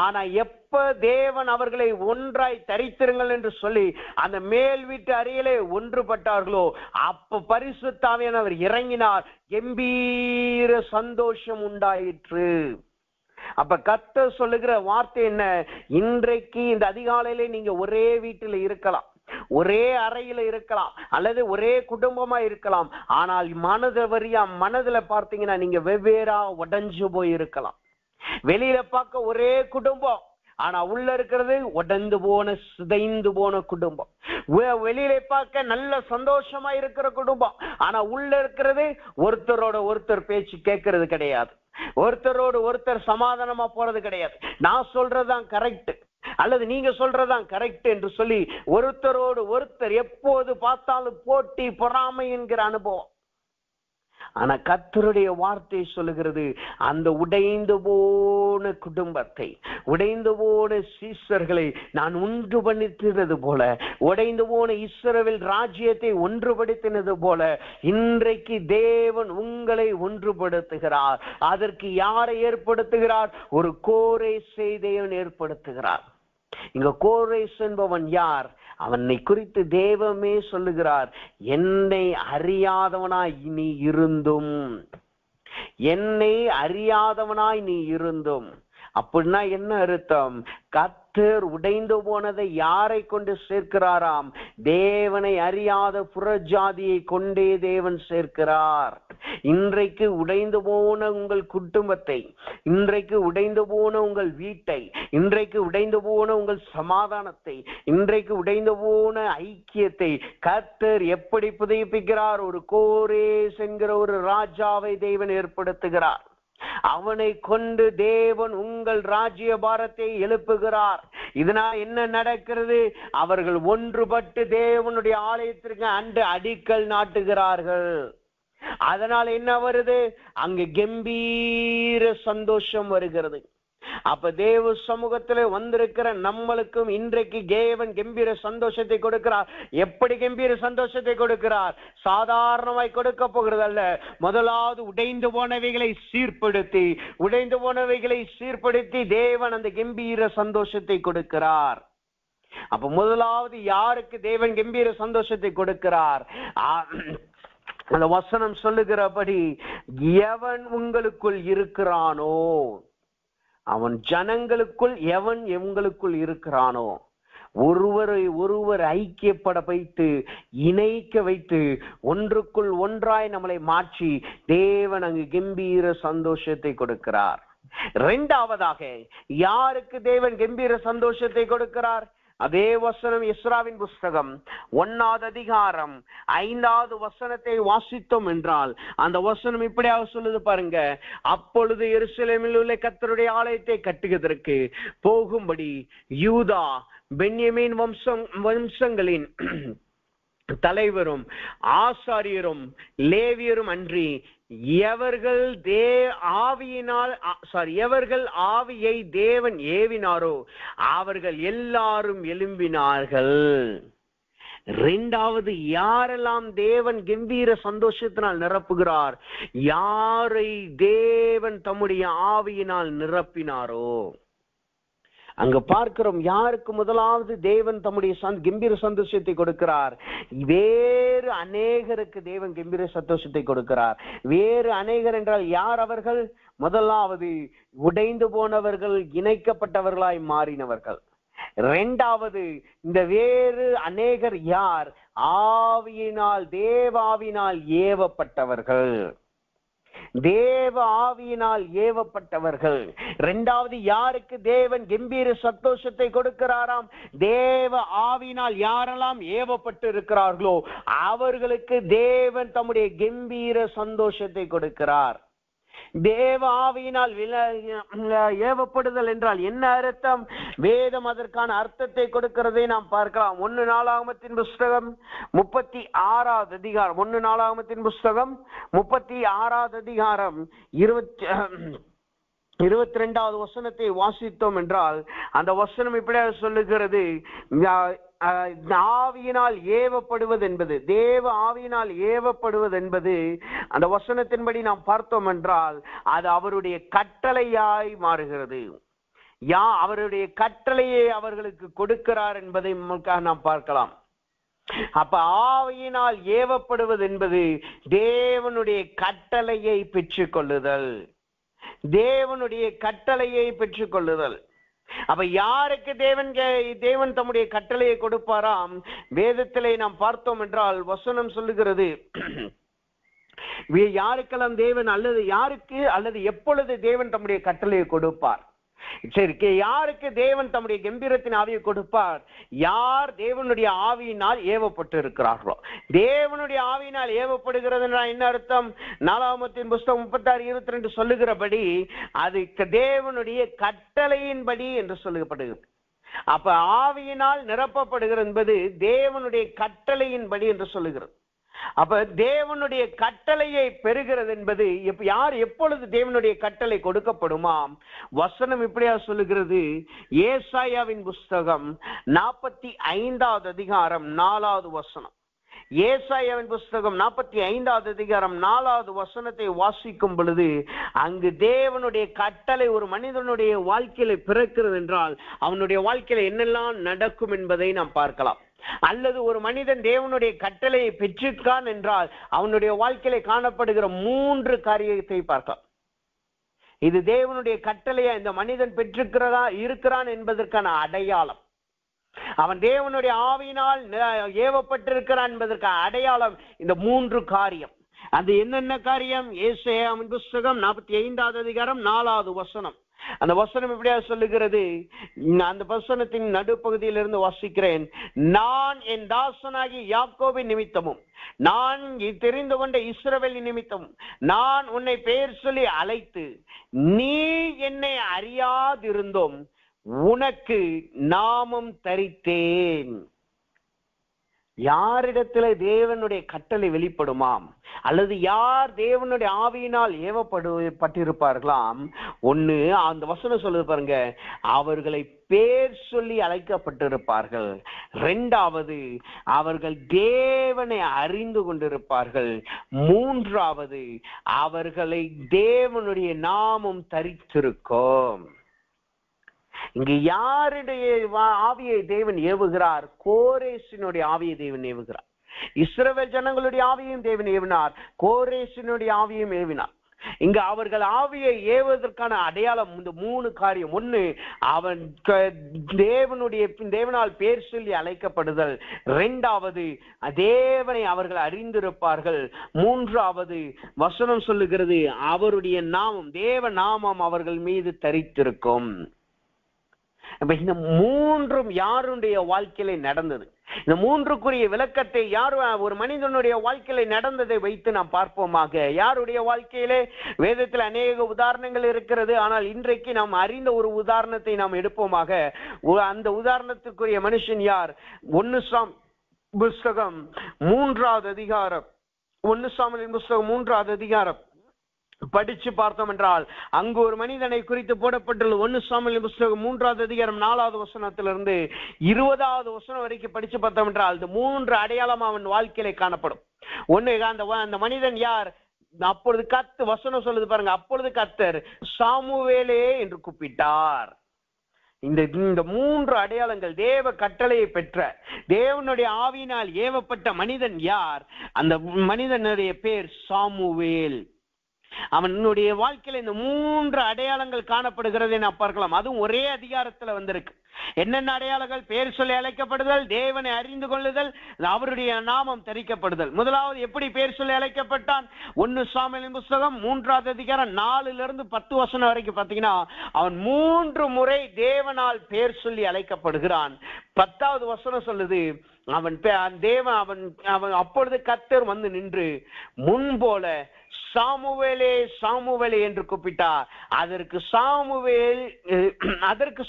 ஆனா எப்ப தேவன் அவர்களை ஒன்றாய் தரித்திருங்கள் என்று சொல்லி அந்த மேல் வீட்டு அறையிலே ஒன்றுபட்டார்களோ அப்ப பரிசுத்த ஆவியானவர் இறங்கினார், கம்பீர சந்தோஷம் உண்டாயிற்று. அப்ப கர்த்தர் சொல்லுகிற வார்த்தை என்ன? இன்றைக்கு இந்த அதிகாலையிலே நீங்க ஒரே வீட்டில் இருக்கலாம், ஒரே அறையில இருக்கலாம், அல்லது ஒரே குடும்பமா இருக்கலாம். ஆனால் மனதுல பார்த்தீங்கன்னா நீங்க வெவ்வேறா உடைஞ்சு போய் இருக்கலாம். வெளியில பார்க்க ஒரே குடும்பம், ஆனா உள்ள இருக்கிறது உடைந்து போன சிதைந்து போன குடும்பம். வெளியில பார்க்க நல்ல சந்தோஷமா இருக்கிற குடும்பம், ஆனா உள்ள இருக்கிறது ஒருத்தரோட ஒருத்தர் பேச்சு கேட்கறது கிடையாது, ஒருத்தரோடு ஒருத்தர் சமாதானமா போறது கிடையாது. நான் சொல்றதுதான் கரெக்ட் அல்லது நீங்க சொல்றதான் கரெக்ட் என்று சொல்லி ஒருத்தரோடு ஒருத்தர் எப்போது பார்த்தாலும் போட்டி பொறாமை என்கிற அனுபவம். ஆனா கர்த்தருடைய வார்த்தை சொல்லுகிறது, அந்த உடைந்து போன குடும்பத்தை, உடைந்து போன சீஷர்களை நான் ஒன்றுபடுத்தினது போல, உடைந்து போன இஸ்ரவேல் ராஜ்யத்தை ஒன்றுபடுத்தினது போல இன்றைக்கு தேவன் உங்களை ஒன்றுபடுத்துகிறார். அதற்கு யாரை ஏற்படுத்துகிறார்? ஒரு கோரேசை தேவன் ஏற்படுத்துகிறார். இங்க கோரேஸ் என்பவன் யார்? அவனை குறித்து தேவமே சொல்லுகிறார், என்னை அறியாதவனாய் நீ இருந்தும், என்னை அறியாதவனாய் நீ இருந்தும். அப்படின்னா என்ன அர்த்தம்? கர்த்தர் உடைந்து போனதை யாரை கொண்டு சேர்க்கிறாராம்? தேவனை அறியாத புறஜாதியை கொண்டே தேவன் சேர்க்கிறார். இன்றைக்கு உடைந்து போன உங்கள் குடும்பத்தை, இன்றைக்கு உடைந்து போன உங்கள் வீட்டை, இன்றைக்கு உடைந்து போன உங்கள் சமாதானத்தை, இன்றைக்கு உடைந்து போன ஐக்கியத்தை கர்த்தர் எப்படி புதுப்பிக்கிறார்? ஒரு கோரேஸ் என்கிற ஒரு ராஜாவை தேவன் ஏற்படுத்துகிறார். அவனை கொண்டு தேவன் உங்கள் ராஜ்ய பாரத்தை எழுப்புகிறார். இதனால் என்ன நடக்கிறது? அவர்கள் ஒன்றுபட்டு தேவனுடைய ஆலயத்திற்கு அடிக்கல் நாட்டுகிறார்கள். அதனால் என்ன வருது? அங்கு கம்பீர சந்தோஷம் வருகிறது. அப்ப தேவ சமூகத்திலே வந்திருக்கிற நம்மளுக்கும் இன்றைக்கு தேவன் கம்பீர சந்தோஷத்தை கொடுக்கிறார். எப்படி கம்பீர சந்தோஷத்தை கொடுக்கிறார்? சாதாரணமாய் கொடுக்க போகிறது அல்ல. முதலாவது உடைந்து போனவைகளை சீர்படுத்தி, உடைந்து போனவைகளை சீர்படுத்தி தேவன் அந்த கம்பீர சந்தோஷத்தை கொடுக்கிறார். அப்ப முதலாவது யாருக்கு தேவன் கம்பீர சந்தோஷத்தை கொடுக்கிறார்? அந்த வசனம் சொல்லுகிறபடி, எவன் உங்களுக்குள் இருக்கிறானோ, அவன் ஜனங்களுக்குள் எவன் எங்களுக்குள் இருக்கிறானோ, ஒருவரை ஒருவர் ஐக்கியப்பட வைத்து, இணைக்க வைத்து, ஒன்றுக்குள் ஒன்றாய் நம்மளை மாற்றி தேவன் அங்கு கம்பீர சந்தோஷத்தை கொடுக்கிறார். இரண்டாவதாக யாருக்கு தேவன் கம்பீர சந்தோஷத்தை கொடுக்கிறார்? அதே வசனம் எஸ்ராவின் புஸ்தகம் 1வது அதிகாரம் 5வது வசனத்தை வாசித்தோம் என்றால் அந்த வசனம் இப்படியாக சொல்லுது பாருங்க. அப்பொழுது எருசலேமில் உள்ள கர்த்தருடைய ஆலயத்தை கட்டுவதற்கு போகும்படி யூதா பென்யமீன் வம்சங்களின் தலைவரும் ஆசாரியரும் லேவியரும் அன்றி எவர்கள் ஆவியை தேவன் ஏவினாரோ அவர்கள் எல்லாரும் எழும்பினார்கள். இரண்டாவது, யாரெல்லாம் தேவன் கம்பீர சந்தோஷத்தினால் நிரப்புகிறார்? யாரை தேவன் தம்முடைய ஆவியினால் நிரப்பினாரோ. அங்க பார்க்கிறோம், யாருக்கு முதலாவது தேவன் தம்முடைய கம்பீர சந்தோஷத்தை கொடுக்கிறார்? வேறு அநேகருக்கு தேவன் கம்பீர சந்தோஷத்தை கொடுக்கிறார். வேறு அநேகர் என்றால் யார் அவர்கள்? முதலாவது உடைந்து போனவர்கள், இணைக்கப்பட்டவர்களாய் மாறினவர்கள். இரண்டாவது, இந்த வேறு அநேகர் யார்? ஆவியினால், தேவாவினால் ஏவப்பட்டவர்கள், தேவ ஆவியினால் ஏவப்பட்டவர்கள். இரண்டாவது, யாருக்கு தேவன் கம்பீர சந்தோஷத்தை கொடுக்கிறாராம்? தேவ ஆவியினால் யாரெல்லாம் ஏவப்பட்டு இருக்கிறார்களோ அவர்களுக்கு தேவன் தம்முடைய கம்பீர சந்தோஷத்தை கொடுக்கிறார். தேவ ஆவியினால் ஏவப்படுதல் என்றால் என்ன அர்த்தம்? வேதம் அதற்கான அர்த்தத்தை கொடுக்கிறதை நாம் பார்க்கலாம். 1 நாளாகமத்தின் புஸ்தகம் 36வது அதிகாரம், 1 நாளாகமத்தின் புஸ்தகம் 36வது அதிகாரம் 22வது வசனத்தை வாசித்தோம் என்றால் அந்த வசனம் இப்படி சொல்லுகிறது. ஆவியினால் ஏவப்படுவது என்பது, தேவ ஆவியினால் ஏவப்படுவது என்பது அந்த வசனத்தின்படி நாம் பார்த்தோம் என்றால் அது அவருடைய கட்டளையாய் மாறுகிறது. அவருடைய கட்டளையை அவர்களுக்கு கொடுக்கிறார் என்பதை நாம் பார்க்கலாம். அப்ப ஆவியினால் ஏவப்படுவது என்பது தேவனுடைய கட்டளையை பெற்றுக் கொள்ளுதல், தேவனுடைய கட்டளையை பெற்றுக் கொள்ளுதல். அப்ப யாருக்கு தேவன் தம்முடைய கட்டளையை கொடுப்பாராம்? வேதத்திலே நாம் பார்த்தோம் என்றால் வசனம் சொல்லுகிறது, யாருக்கெல்லாம் தேவன் அல்லது எப்பொழுது தேவன் தம்முடைய கட்டளையை கொடுப்பார்? சரி, யாருக்கு தேவன் தம்முடைய கம்பீரத்தின் ஆவியை கொடுப்பார்? யார் தேவனுடைய ஆவியினால் ஏவப்பட்டு இருக்கிறார்களோ. தேவனுடைய ஆவியினால் ஏவப்படுகிறது என்ன அர்த்தம்? நாளாகமத்தின் புஸ்தகம் 36:22 சொல்லுகிறபடி அது தேவனுடைய கட்டளையின்படி என்று சொல்லப்படுகிறது. அப்ப ஆவியினால் நிரப்பப்படுகிறது என்பது தேவனுடைய கட்டளையின்படி என்று சொல்லுகிறது. அப்ப தேவனுடைய கட்டளையை பெறுகிறது என்பது யார் எப்பொழுது தேவனுடைய கட்டளை கொடுக்கப்படுமாம்? வசனம் இப்படியா சொல்லுகிறது. ஏசாயாவின் புஸ்தகம் 45வது அதிகாரம் 4வது வசனம். ஏசாயாவின் புஸ்தகம் 45வது அதிகாரம் 4வது வசனத்தை வாசிக்கும் பொழுது, அங்கு தேவனுடைய கட்டளை ஒரு மனிதனுடைய வாழ்க்கையில பிறக்கிறது என்றால் அவனுடைய வாழ்க்கையில என்னெல்லாம் நடக்கும் என்பதை நாம் பார்க்கலாம். அல்லது ஒரு மனிதன் தேவனுடைய கட்டளையை பெற்றிருக்கான் என்றால் அவனுடைய வாழ்க்கையில காணப்படுகிற 3 காரியத்தை பார்க்கலாம். இது தேவனுடைய கட்டளையை இந்த மனிதன் இருக்கிறான் என்பதற்கான அடையாளம். அவன் தேவனுடைய ஆவியினால் ஏவப்பட்டிருக்கிறான் என்பதற்கான அடையாளம் இந்த 3 காரியம். அது என்னென்ன காரியம்? ஏசாயாவின் புஸ்தகம் 45வது அதிகாரம் 4வது வசனம். அந்த வசனம் எப்படியா சொல்லுகிறது? அந்த வசனத்தின் நடுப்பகுதியிலிருந்து வாசிக்கிறேன். நான் என் தாசனாகி யாக்கோபின் நிமித்தமும், நான் தெரிந்து கொண்ட இஸ்ரவேலின் நிமித்தமும் நான் உன்னை பெயர் சொல்லி அழைத்து நீ என்னை அறியாதிருந்தோம் உனக்கு நாமம் தரித்தேன். யாரிடத்துல தேவனுடைய கட்டளை வெளிப்படுமாம், அல்லது யார் தேவனுடைய ஆவியினால் ஏவப்பட்டிருப்பார்களாம்? ஒண்ணு, அந்த வசனம் சொல்லுது பாருங்க, அவர்களை பேர் சொல்லி அழைக்கப்பட்டிருப்பார்கள். 2வது, அவர்கள் தேவனை அறிந்து கொண்டிருப்பார்கள். 3வது, அவர்களை தேவனுடைய நாமம் தரித்திருக்கும். இங்கு யாருடைய ஆவியை தேவன் ஏவுகிறார்? கோரேசினுடைய ஆவியை தேவன் ஏவுகிறார். இஸ்ரவேல் ஜனங்களுடைய ஆவியும் தேவன் ஏவினார், கோரேசினுடைய ஆவியும் ஏவினார். இங்க அவர்கள் ஆவியை ஏவுவதற்கான அடையாளம் இந்த 3 காரியம். ஒண்ணு, அவன் தேவனால் பேர் சொல்லி அழைக்கப்படுதல். 2வது, தேவனை அவர்கள் அறிந்திருப்பார்கள். 3வது, வசனம் சொல்லுகிறது அவருடைய நாமம், தேவ நாமம் அவர்கள் மீது தரித்திருக்கும். இந்த 3ம் யாருடைய வாழ்க்கையில நடந்தது? இந்த 3க்குரிய விளக்கத்தை யார் ஒரு மனிதனுடைய வாழ்க்கையில நடந்ததை வைத்து நாம் பார்ப்போமாக. யாருடைய வாழ்க்கையிலே வேதத்தில் அநேக உதாரணங்கள் இருக்கிறது. ஆனால் இன்றைக்கு நாம் அறிந்த ஒரு உதாரணத்தை நாம் எடுப்போமாக. அந்த உதாரணத்துக்குரிய மனுஷன் யார்? 1 சாமுவேல் புஸ்தகம் 3வது அதிகாரம், 1 சாமுவேல் புஸ்தகம் 3வது அதிகாரம் படிச்சு பார்த்தோம் என்றால் அங்கு ஒரு மனிதனை குறித்து போடப்பட்டுள்ள 1 சாமுவேல் புஸ்தகம் 3வது அதிகாரம் 4வது வசனத்திலிருந்து 20வது வசனம் வரைக்கும் படிச்சு பார்த்தோம் என்றால் இந்த 3 அடையாளம் அவன் வாழ்க்கையில காணப்படும். ஒண்ணு, அந்த மனிதன் யார்? அப்பொழுது வசனம் சொல்லுது பாருங்க, அப்பொழுது கர்த்தர் சாமுவேலே என்று கூப்பிட்டார். இந்த 3 அடையாளங்கள் தேவ கட்டளையை பெற்ற தேவனுடைய ஆவியினால் ஏவப்பட்ட மனிதன் யார்? அந்த மனிதனுடைய பேர் சாமுவேல். அவனுடைய வாழ்க்கையில இந்த 3 அடையாளங்கள் காணப்படுகிறதை நான் பார்க்கலாம். அதுவும் ஒரே அதிகாரத்துல வந்திருக்கு. என்னென்ன அடையாளங்கள்? பேர் சொல்லி அழைக்கப்படுதல், தேவனை அறிந்து கொள்ளுதல், அவருடைய நாமம் தரிக்கப்படுதல். முதலாவது எப்படி பேர் சொல்லி அழைக்கப்பட்டான்? 1 சாமுவேல் புஸ்தகம் 3வது அதிகாரம் 4லிருந்து 10 வசனம் வரைக்கும் பாத்தீங்கன்னா அவன் 3 முறை தேவனால் பேர் சொல்லி அழைக்கப்படுகிறான். 10வது வசனம் சொல்லுது, அவன் அப்பொழுது கர்த்தர் வந்து நின்று முன்போல சாமுவேலே சாமுவேலே என்று கூப்பிட்டார். அதற்கு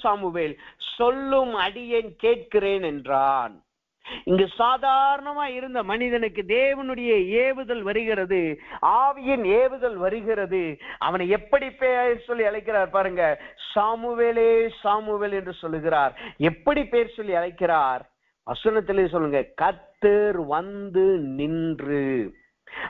சாமுவேல் சொல்லும் அடியேன் கேட்கிறேன் என்றான். இங்கு சாதாரணமா இருந்த மனிதனுக்கு தேவனுடைய ஏவுதல் வருகிறது, ஆவியின் ஏவுதல் வருகிறது. அவனை எப்படி பேர் சொல்லி அழைக்கிறார் பாருங்க, சாமுவேலே சாமுவேல் என்று சொல்லுகிறார். எப்படி பேர் சொல்லி அழைக்கிறார்? வசனத்திலே சொல்லுங்க, கர்த்தர் வந்து நின்று.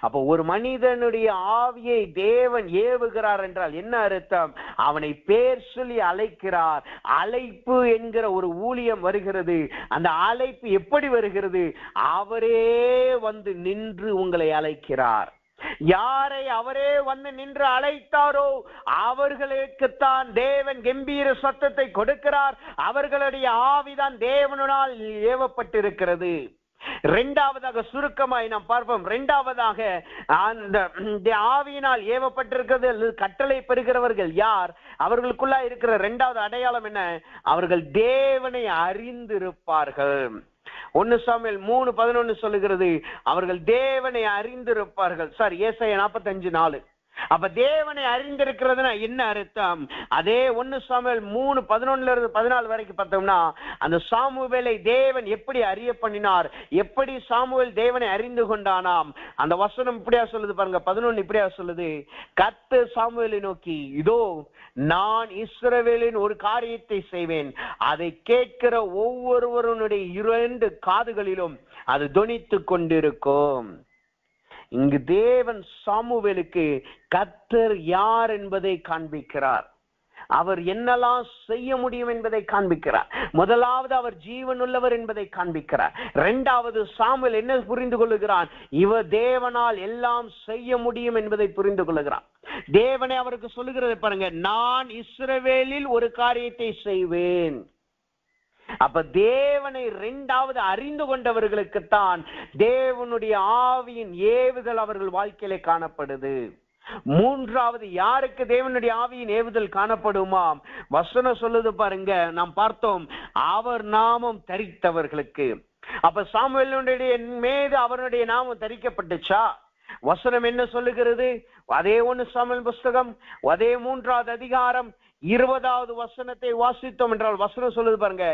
அப்போ ஒரு மனிதனுடைய ஆவியை தேவன் ஏவுகிறார் என்றால் என்ன அர்த்தம்? அவனை பேர் சொல்லி அழைக்கிறார். அழைப்பு என்கிற ஒரு ஊழியம் வருகிறது. அந்த அழைப்பு எப்படி வருகிறது? அவரே வந்து நின்று உங்களை அழைக்கிறார். யாரை அவரே வந்து நின்று அழைத்தாரோ அவர்களுக்குத்தான் தேவன் கம்பீர சத்தத்தை கொடுக்கிறார். அவர்களுடைய ஆவிதான் தேவனால் ஏவப்பட்டிருக்கிறது. 2வதாக சுருக்கமாய் நாம் பார்ப்போம். 2வதாக அந்த ஆவியினால் ஏவப்பட்டிருக்கிறது கட்டளை பெறுகிறவர்கள் யார்? அவர்களுக்குள்ள இருக்கிற 2வது அடையாளம் என்ன? அவர்கள் தேவனை அறிந்திருப்பார்கள். 1 சாமுவேல் 3:11 சொல்லுகிறது, அவர்கள் தேவனை அறிந்திருப்பார்கள். ஏசாயா 45:4. அப்ப தேவனை அறிந்திருக்கிறதுனா என்ன அர்த்தம்? அதே 1 சாமுவேல் 3:11-14 வரைக்கும் பார்த்தோம்னா, அந்த சாமுவேலை தேவன் எப்படி அறிய பண்ணினார், எப்படி சாமுவேல் தேவனை அறிந்து கொண்டானாம். அந்த வசனம் இப்படியா சொல்லுது பாருங்க, 11 இப்படியா சொல்லுது, கர்த்தர் சாமுவேலை நோக்கி, இதோ நான் இஸ்ரவேலின் ஒரு காரியத்தை செய்வேன், அதை கேட்கிற ஒவ்வொருவருடைய 2 காதுகளிலும் அது தொனித்துக் கொண்டிருக்கும். இங்கு தேவன் சாமுவேலுக்கு கர்த்தர் யார் என்பதை காண்பிக்கிறார். அவர் என்னெல்லாம் செய்ய முடியும் என்பதை காண்பிக்கிறார். முதலாவது அவர் ஜீவன் உள்ளவர் என்பதை காண்பிக்கிறார். இரண்டாவது சாமுவேல் என்ன புரிந்து கொள்ளுகிறான், இவர் தேவனால் எல்லாம் செய்ய முடியும் என்பதை புரிந்து கொள்ளுகிறான். தேவனை அவருக்கு சொல்லுகிறது பாருங்க, நான் இஸ்ரவேலில் ஒரு காரியத்தை செய்வேன். அப்ப தேவனை இரண்டாவது அறிந்து கொண்டவர்களுக்குத்தான் தேவனுடைய ஆவியின் ஏவுதல் அவர்கள் வாழ்க்கையிலே காணப்படுது. மூன்றாவது யாருக்கு தேவனுடைய ஆவியின் ஏவுதல் காணப்படுமாம்? வசனம் சொல்லுது பாருங்க, நாம் பார்த்தோம், அவர் நாமம் தரித்தவர்களுக்கு. அப்ப சாமுவேலுடைய மீது அவருடைய நாமம் தரிக்கப்பட்டுச்சா? வசனம் என்ன சொல்லுகிறது? அதே 1 சாமுவேல் புஸ்தகம் அதே 3வது அதிகாரம் 20வது வசனத்தை வாசித்தோம் என்றால் வசனம் சொல்லுது பாருங்க,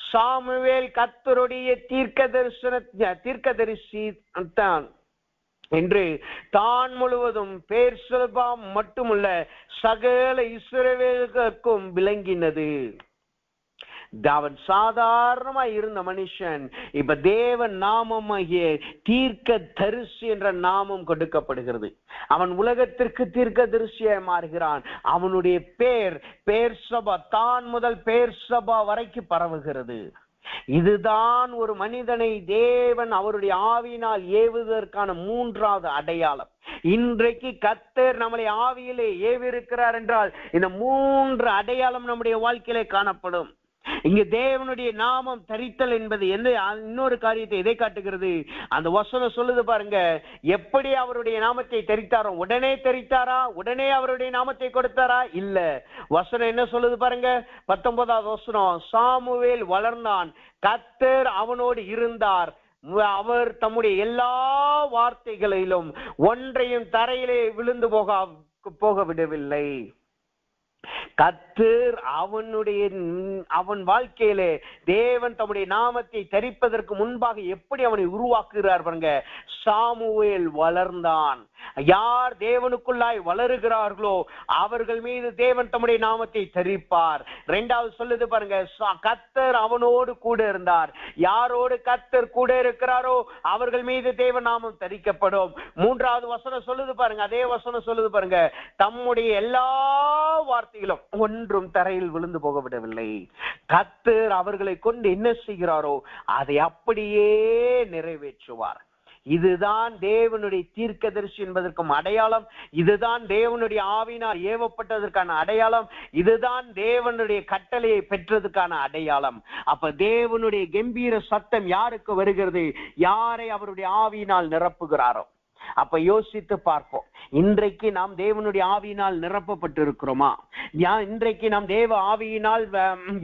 சாமுவேல் கர்த்தருடைய தீர்க்கதரிசி தான் என்று தான் முழுவதும் பெயர்செபா மட்டுமல்ல சகல இஸ்ரவேலுக்கும் விளங்கினது. அவன் சாதாரணமா இருந்த மனுஷன் இப்ப தேவன் நாமமாகிய தீர்க்க தரிசி என்ற நாமம் கொடுக்கப்படுகிறது. அவன் உலகத்திற்கு தீர்க்க தரிசியாய் மாறுகிறான். அவனுடைய பெயர் சபா தான் முதல் பெயர் சபா வரைக்கும் பரவுகிறது. இதுதான் ஒரு மனிதனை தேவன் அவருடைய ஆவியினால் ஏவுவதற்கான 3வது அடையாளம். இன்றைக்கு கர்த்தர் நம்மளை ஆவியிலே ஏவிருக்கிறார் என்றால் இந்த 3 அடையாளம் நம்முடைய வாழ்க்கையிலே காணப்படும். இங்கு தேவனுடைய நாமம் தரித்தல் என்பது இன்னொரு காரியத்தை எதை காட்டுகிறது? அந்த வசனம் சொல்லுது பாருங்க, எப்படி அவருடைய நாமத்தை தரித்தாரோ உடனே தரித்தாரா? உடனே அவருடைய நாமத்தை கொடுத்தாரா? இல்ல. வசனம் என்ன சொல்லுது பாருங்க, 19வது வசனம், சாமுவேல் வளர்ந்தான், கர்த்தர் அவனோடு இருந்தார், அவர் தம்முடைய எல்லா வார்த்தைகளிலும் ஒன்றையும் தரையிலே விழுந்து போக விடவில்லை. கர்த்தர் அவன் வாழ்க்கையிலே தேவன் தம்முடைய நாமத்தை தரிப்பதற்கு முன்பாக எப்படி அவனை உருவாக்குகிறார் பாருங்க. சாமுவேல் வளர்ந்தான். யார் தேவனுக்குள்ளாய் வளருகிறார்களோ அவர்கள் மீது தேவன் தம்முடைய நாமத்தை தரிப்பார். 2வது சொல்லுது பாருங்க, கர்த்தர் அவனோடு கூட இருந்தார். யாரோடு கர்த்தர் கூட இருக்கிறாரோ அவர்கள் மீது தேவன் நாமம் தரிக்கப்படும். 3வது வசனம் சொல்லுது பாருங்க, அதே வசனம் சொல்லுது பாருங்க, தம்முடைய எல்லா வார்த்தைகளும் ஒன்றும் தரையில் விழுந்து போக விடவில்லை. கர்த்தர் அவர்களை கொண்டு என்ன செய்கிறாரோ அதை அப்படியே நிறைவேற்றுவார். இதுதான் தேவனுடைய தீர்க்கதரிசி என்பதற்கும் அடையாளம். இதுதான் தேவனுடைய ஆவியினால் ஏவப்பட்டதற்கான அடையாளம். இதுதான் தேவனுடைய கட்டளையை பெற்றதுக்கான அடையாளம். அப்ப தேவனுடைய கம்பீர சத்தம் யாருக்கு வருகிறது? யாரை அவருடைய ஆவியினால் நிரப்புகிறாரோ. அப்ப யோசித்து பார்ப்போம், இன்றைக்கு நாம் தேவனுடைய ஆவியினால் நிரப்பப்பட்டு இருக்கிறோமா? இன்றைக்கு நாம் தேவ ஆவியினால்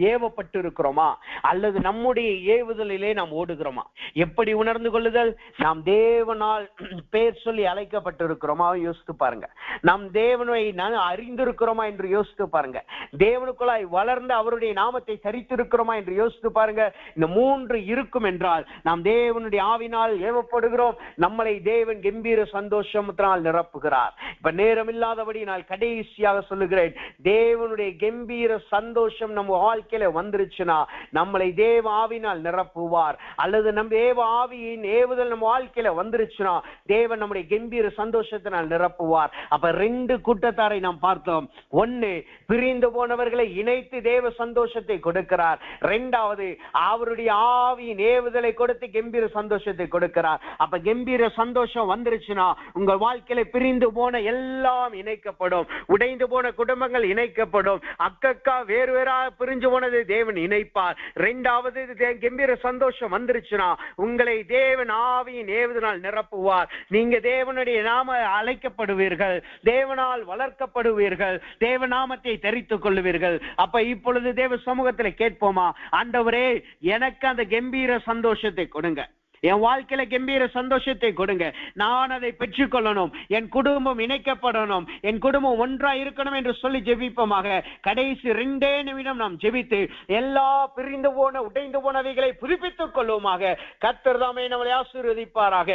ஏவப்பட்டு இருக்கிறோமா? அல்லது நம்முடைய ஏவுதலிலே நாம் ஓடுகிறோமா? எப்படி உணர்ந்து கொள்ளுதல்? நாம் தேவனால் பெயர் சொல்லி அழைக்கப்பட்டிருக்கிறோமா? யோசித்து பாருங்க. நாம் தேவனை அறிந்திருக்கிறோமா என்று யோசித்து பாருங்க. தேவனுக்குள்ளாய் வளர்ந்து அவருடைய நாமத்தை தரித்திருக்கிறோமா என்று யோசித்து பாருங்க. இந்த 3 இருக்கும் என்றால் நாம் தேவனுடைய ஆவியினால் ஏவப்படுகிறோம். நம்மளை தேவன் கம்பீர சந்தோஷத்தினால் நிரப்புகிறார். இப்ப நேரம் இல்லாதபடி நான் கடைசியாக சொல்லுகிறேன், தேவனுடைய கம்பீர சந்தோஷம் நம்ம வாழ்க்கையில வந்துருச்சுன்னா நம்மளை தேவ ஆவியினால் நிரப்புவார். அல்லது நம்ம தேவ ஆவியின் ஏவுதல் நம்ம வாழ்க்கையில வந்துருச்சுன்னா தேவன் நம்முடைய கம்பீர சந்தோஷத்தினால் நிரப்புவார். அப்ப 2 கூட்டத்தாரை நாம் பார்த்தோம். 1, பிரிந்து போனவர்களை இணைத்து தேவ சந்தோஷத்தை கொடுக்கிறார். 2வது அவருடைய ஆவியின் ஏவுதலை கொடுத்து கம்பீர சந்தோஷத்தை கொடுக்கிறார். அப்ப கம்பீர சந்தோஷம் வந்துருச்சுன்னா உங்கள் வாழ்க்கையில பிரிந்து போன எல்லாம் இணைக்கப்படும். உடைந்து போன குடும்பங்கள் இணைக்கப்படும். அக்கா வேறு வேறாக பிரிஞ்சு போனதை தேவன் இணைப்பார். 2வது கம்பீர சந்தோஷம் வந்துருச்சுன்னா உங்களை தேவன் ஆவியின் ஏவுதனால் நிரப்புவார். நீங்க தேவனுடைய நாம அழைக்கப்படுவீர்கள், தேவனால் வளர்க்கப்படுவீர்கள், தேவ நாமத்தை தரித்துக் கொள்ளுவீர்கள். அப்ப இப்பொழுது தேவ சமூகத்தில் கேட்போமா, ஆண்டவரே எனக்கு அந்த கம்பீர சந்தோஷத்தை கொடுங்க. என் வாழ்க்கையில கம்பீர சந்தோஷத்தை கொடுங்க, நான் அதை பெற்றுக்கொள்ளணும், என் குடும்பம் இணைக்கப்படணும், என் குடும்பம் ஒன்றா இருக்கணும் என்று சொல்லி ஜெபிப்போமாக. கடைசி 2 நிமிடம் நாம் ஜெபித்து எல்லா பிரிந்து போன உடைந்து போனவைகளை புதுப்பித்துக் கொள்வோமாக. கர்த்தர் தாமே நம்மளை ஆசீர்வதிப்பாராக.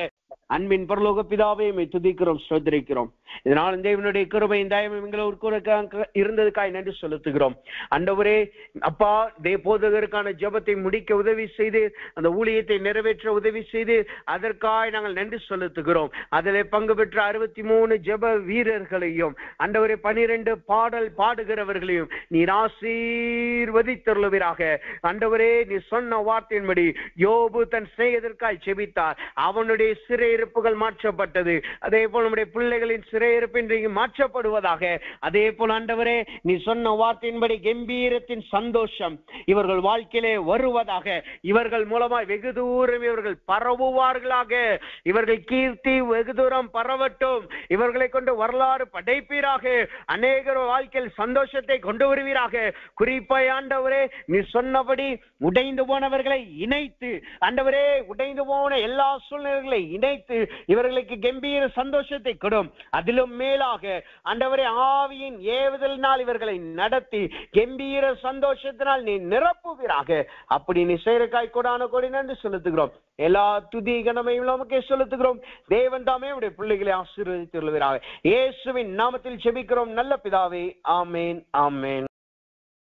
அன்பின் பரலோக பிதாவே, துதிக்கிறோம், ஸ்தோத்திரிக்கிறோம். இதனால் தேவனுடைய கிருபையும் தயவும் எங்களோடு இருந்ததுக்காய் நன்றி செலுத்துகிறோம். ஆண்டவரே அப்பா, போதகருக்கான ஜெபத்தை முடிக்க உதவி செய்து, அந்த ஊழியத்தை நிறைவேற்ற உதவி செய்து, அதற்காய் நாங்கள் நன்றி செலுத்துகிறோம். அதில் பங்கு பெற்ற 63 ஜெப வீரர்களையும், ஆண்டவரே 12 பாடல் பாடுகிறவர்களையும் நீர் ஆசீர்வதித்தருளுவீராக. ஆண்டவரே, நீ சொன்ன வார்த்தையின்படி யோபு தன் சிநேகிதருக்காய் ஜெபித்தார், அவனுடைய சிறையிருப்புகள் மாற்றப்பட்டது. அதே போல் நம்முடைய பிள்ளைகளின் சிறையிருப்பு இன்றைக்கு மாற்றப்படுவதாக. அதே போல் ஆண்டவரே, நீ சொன்ன வார்த்தையின்படி கம்பீரத்தின் சந்தோஷம் இவர்கள் வாழ்க்கையிலே வருவதாக. இவர்கள் மூலமாய் வெகு தூரம் இவர்கள் பரவுவார்களாக. இவர்கள் கீர்த்தி வெகு தூரம் பரவட்டும். இவர்களை கொண்டு வரலாறு படைப்பீராக. அநேகர் வாழ்க்கையில் சந்தோஷத்தை கொண்டு வருவீராக. குறிப்பாய் ஆண்டவரே, நீ சொன்னபடி உடைந்து போனவர்களை இணைத்து, ஆண்டவரே உடைந்து போன எல்லா சூழ்நிலைகளை இணைத்து இவர்களுக்கு கம்பீர சந்தோஷத்தை கொடும். அதிலும் மேலாக ஆண்டவரே, ஆவியின் ஏவுதலினால் இவர்களை நடத்தி கம்பீர சந்தோஷத்தினால் நீ நிரப்புவீராக. அப்படி நீ செய்யறக்காய் கொடான கொடி நன்றி செலுத்துகிறோம். எல்லா துதி கனமையும் நமக்கே செலுத்துகிறோம். தேவன் தாமே உடைய பிள்ளைகளை ஆசீர்வதித்து வருவீராக. இயேசுவின் நாமத்தில் ஜெபிக்கிறோம் நல்ல பிதாவே. ஆமேன், ஆமேன்.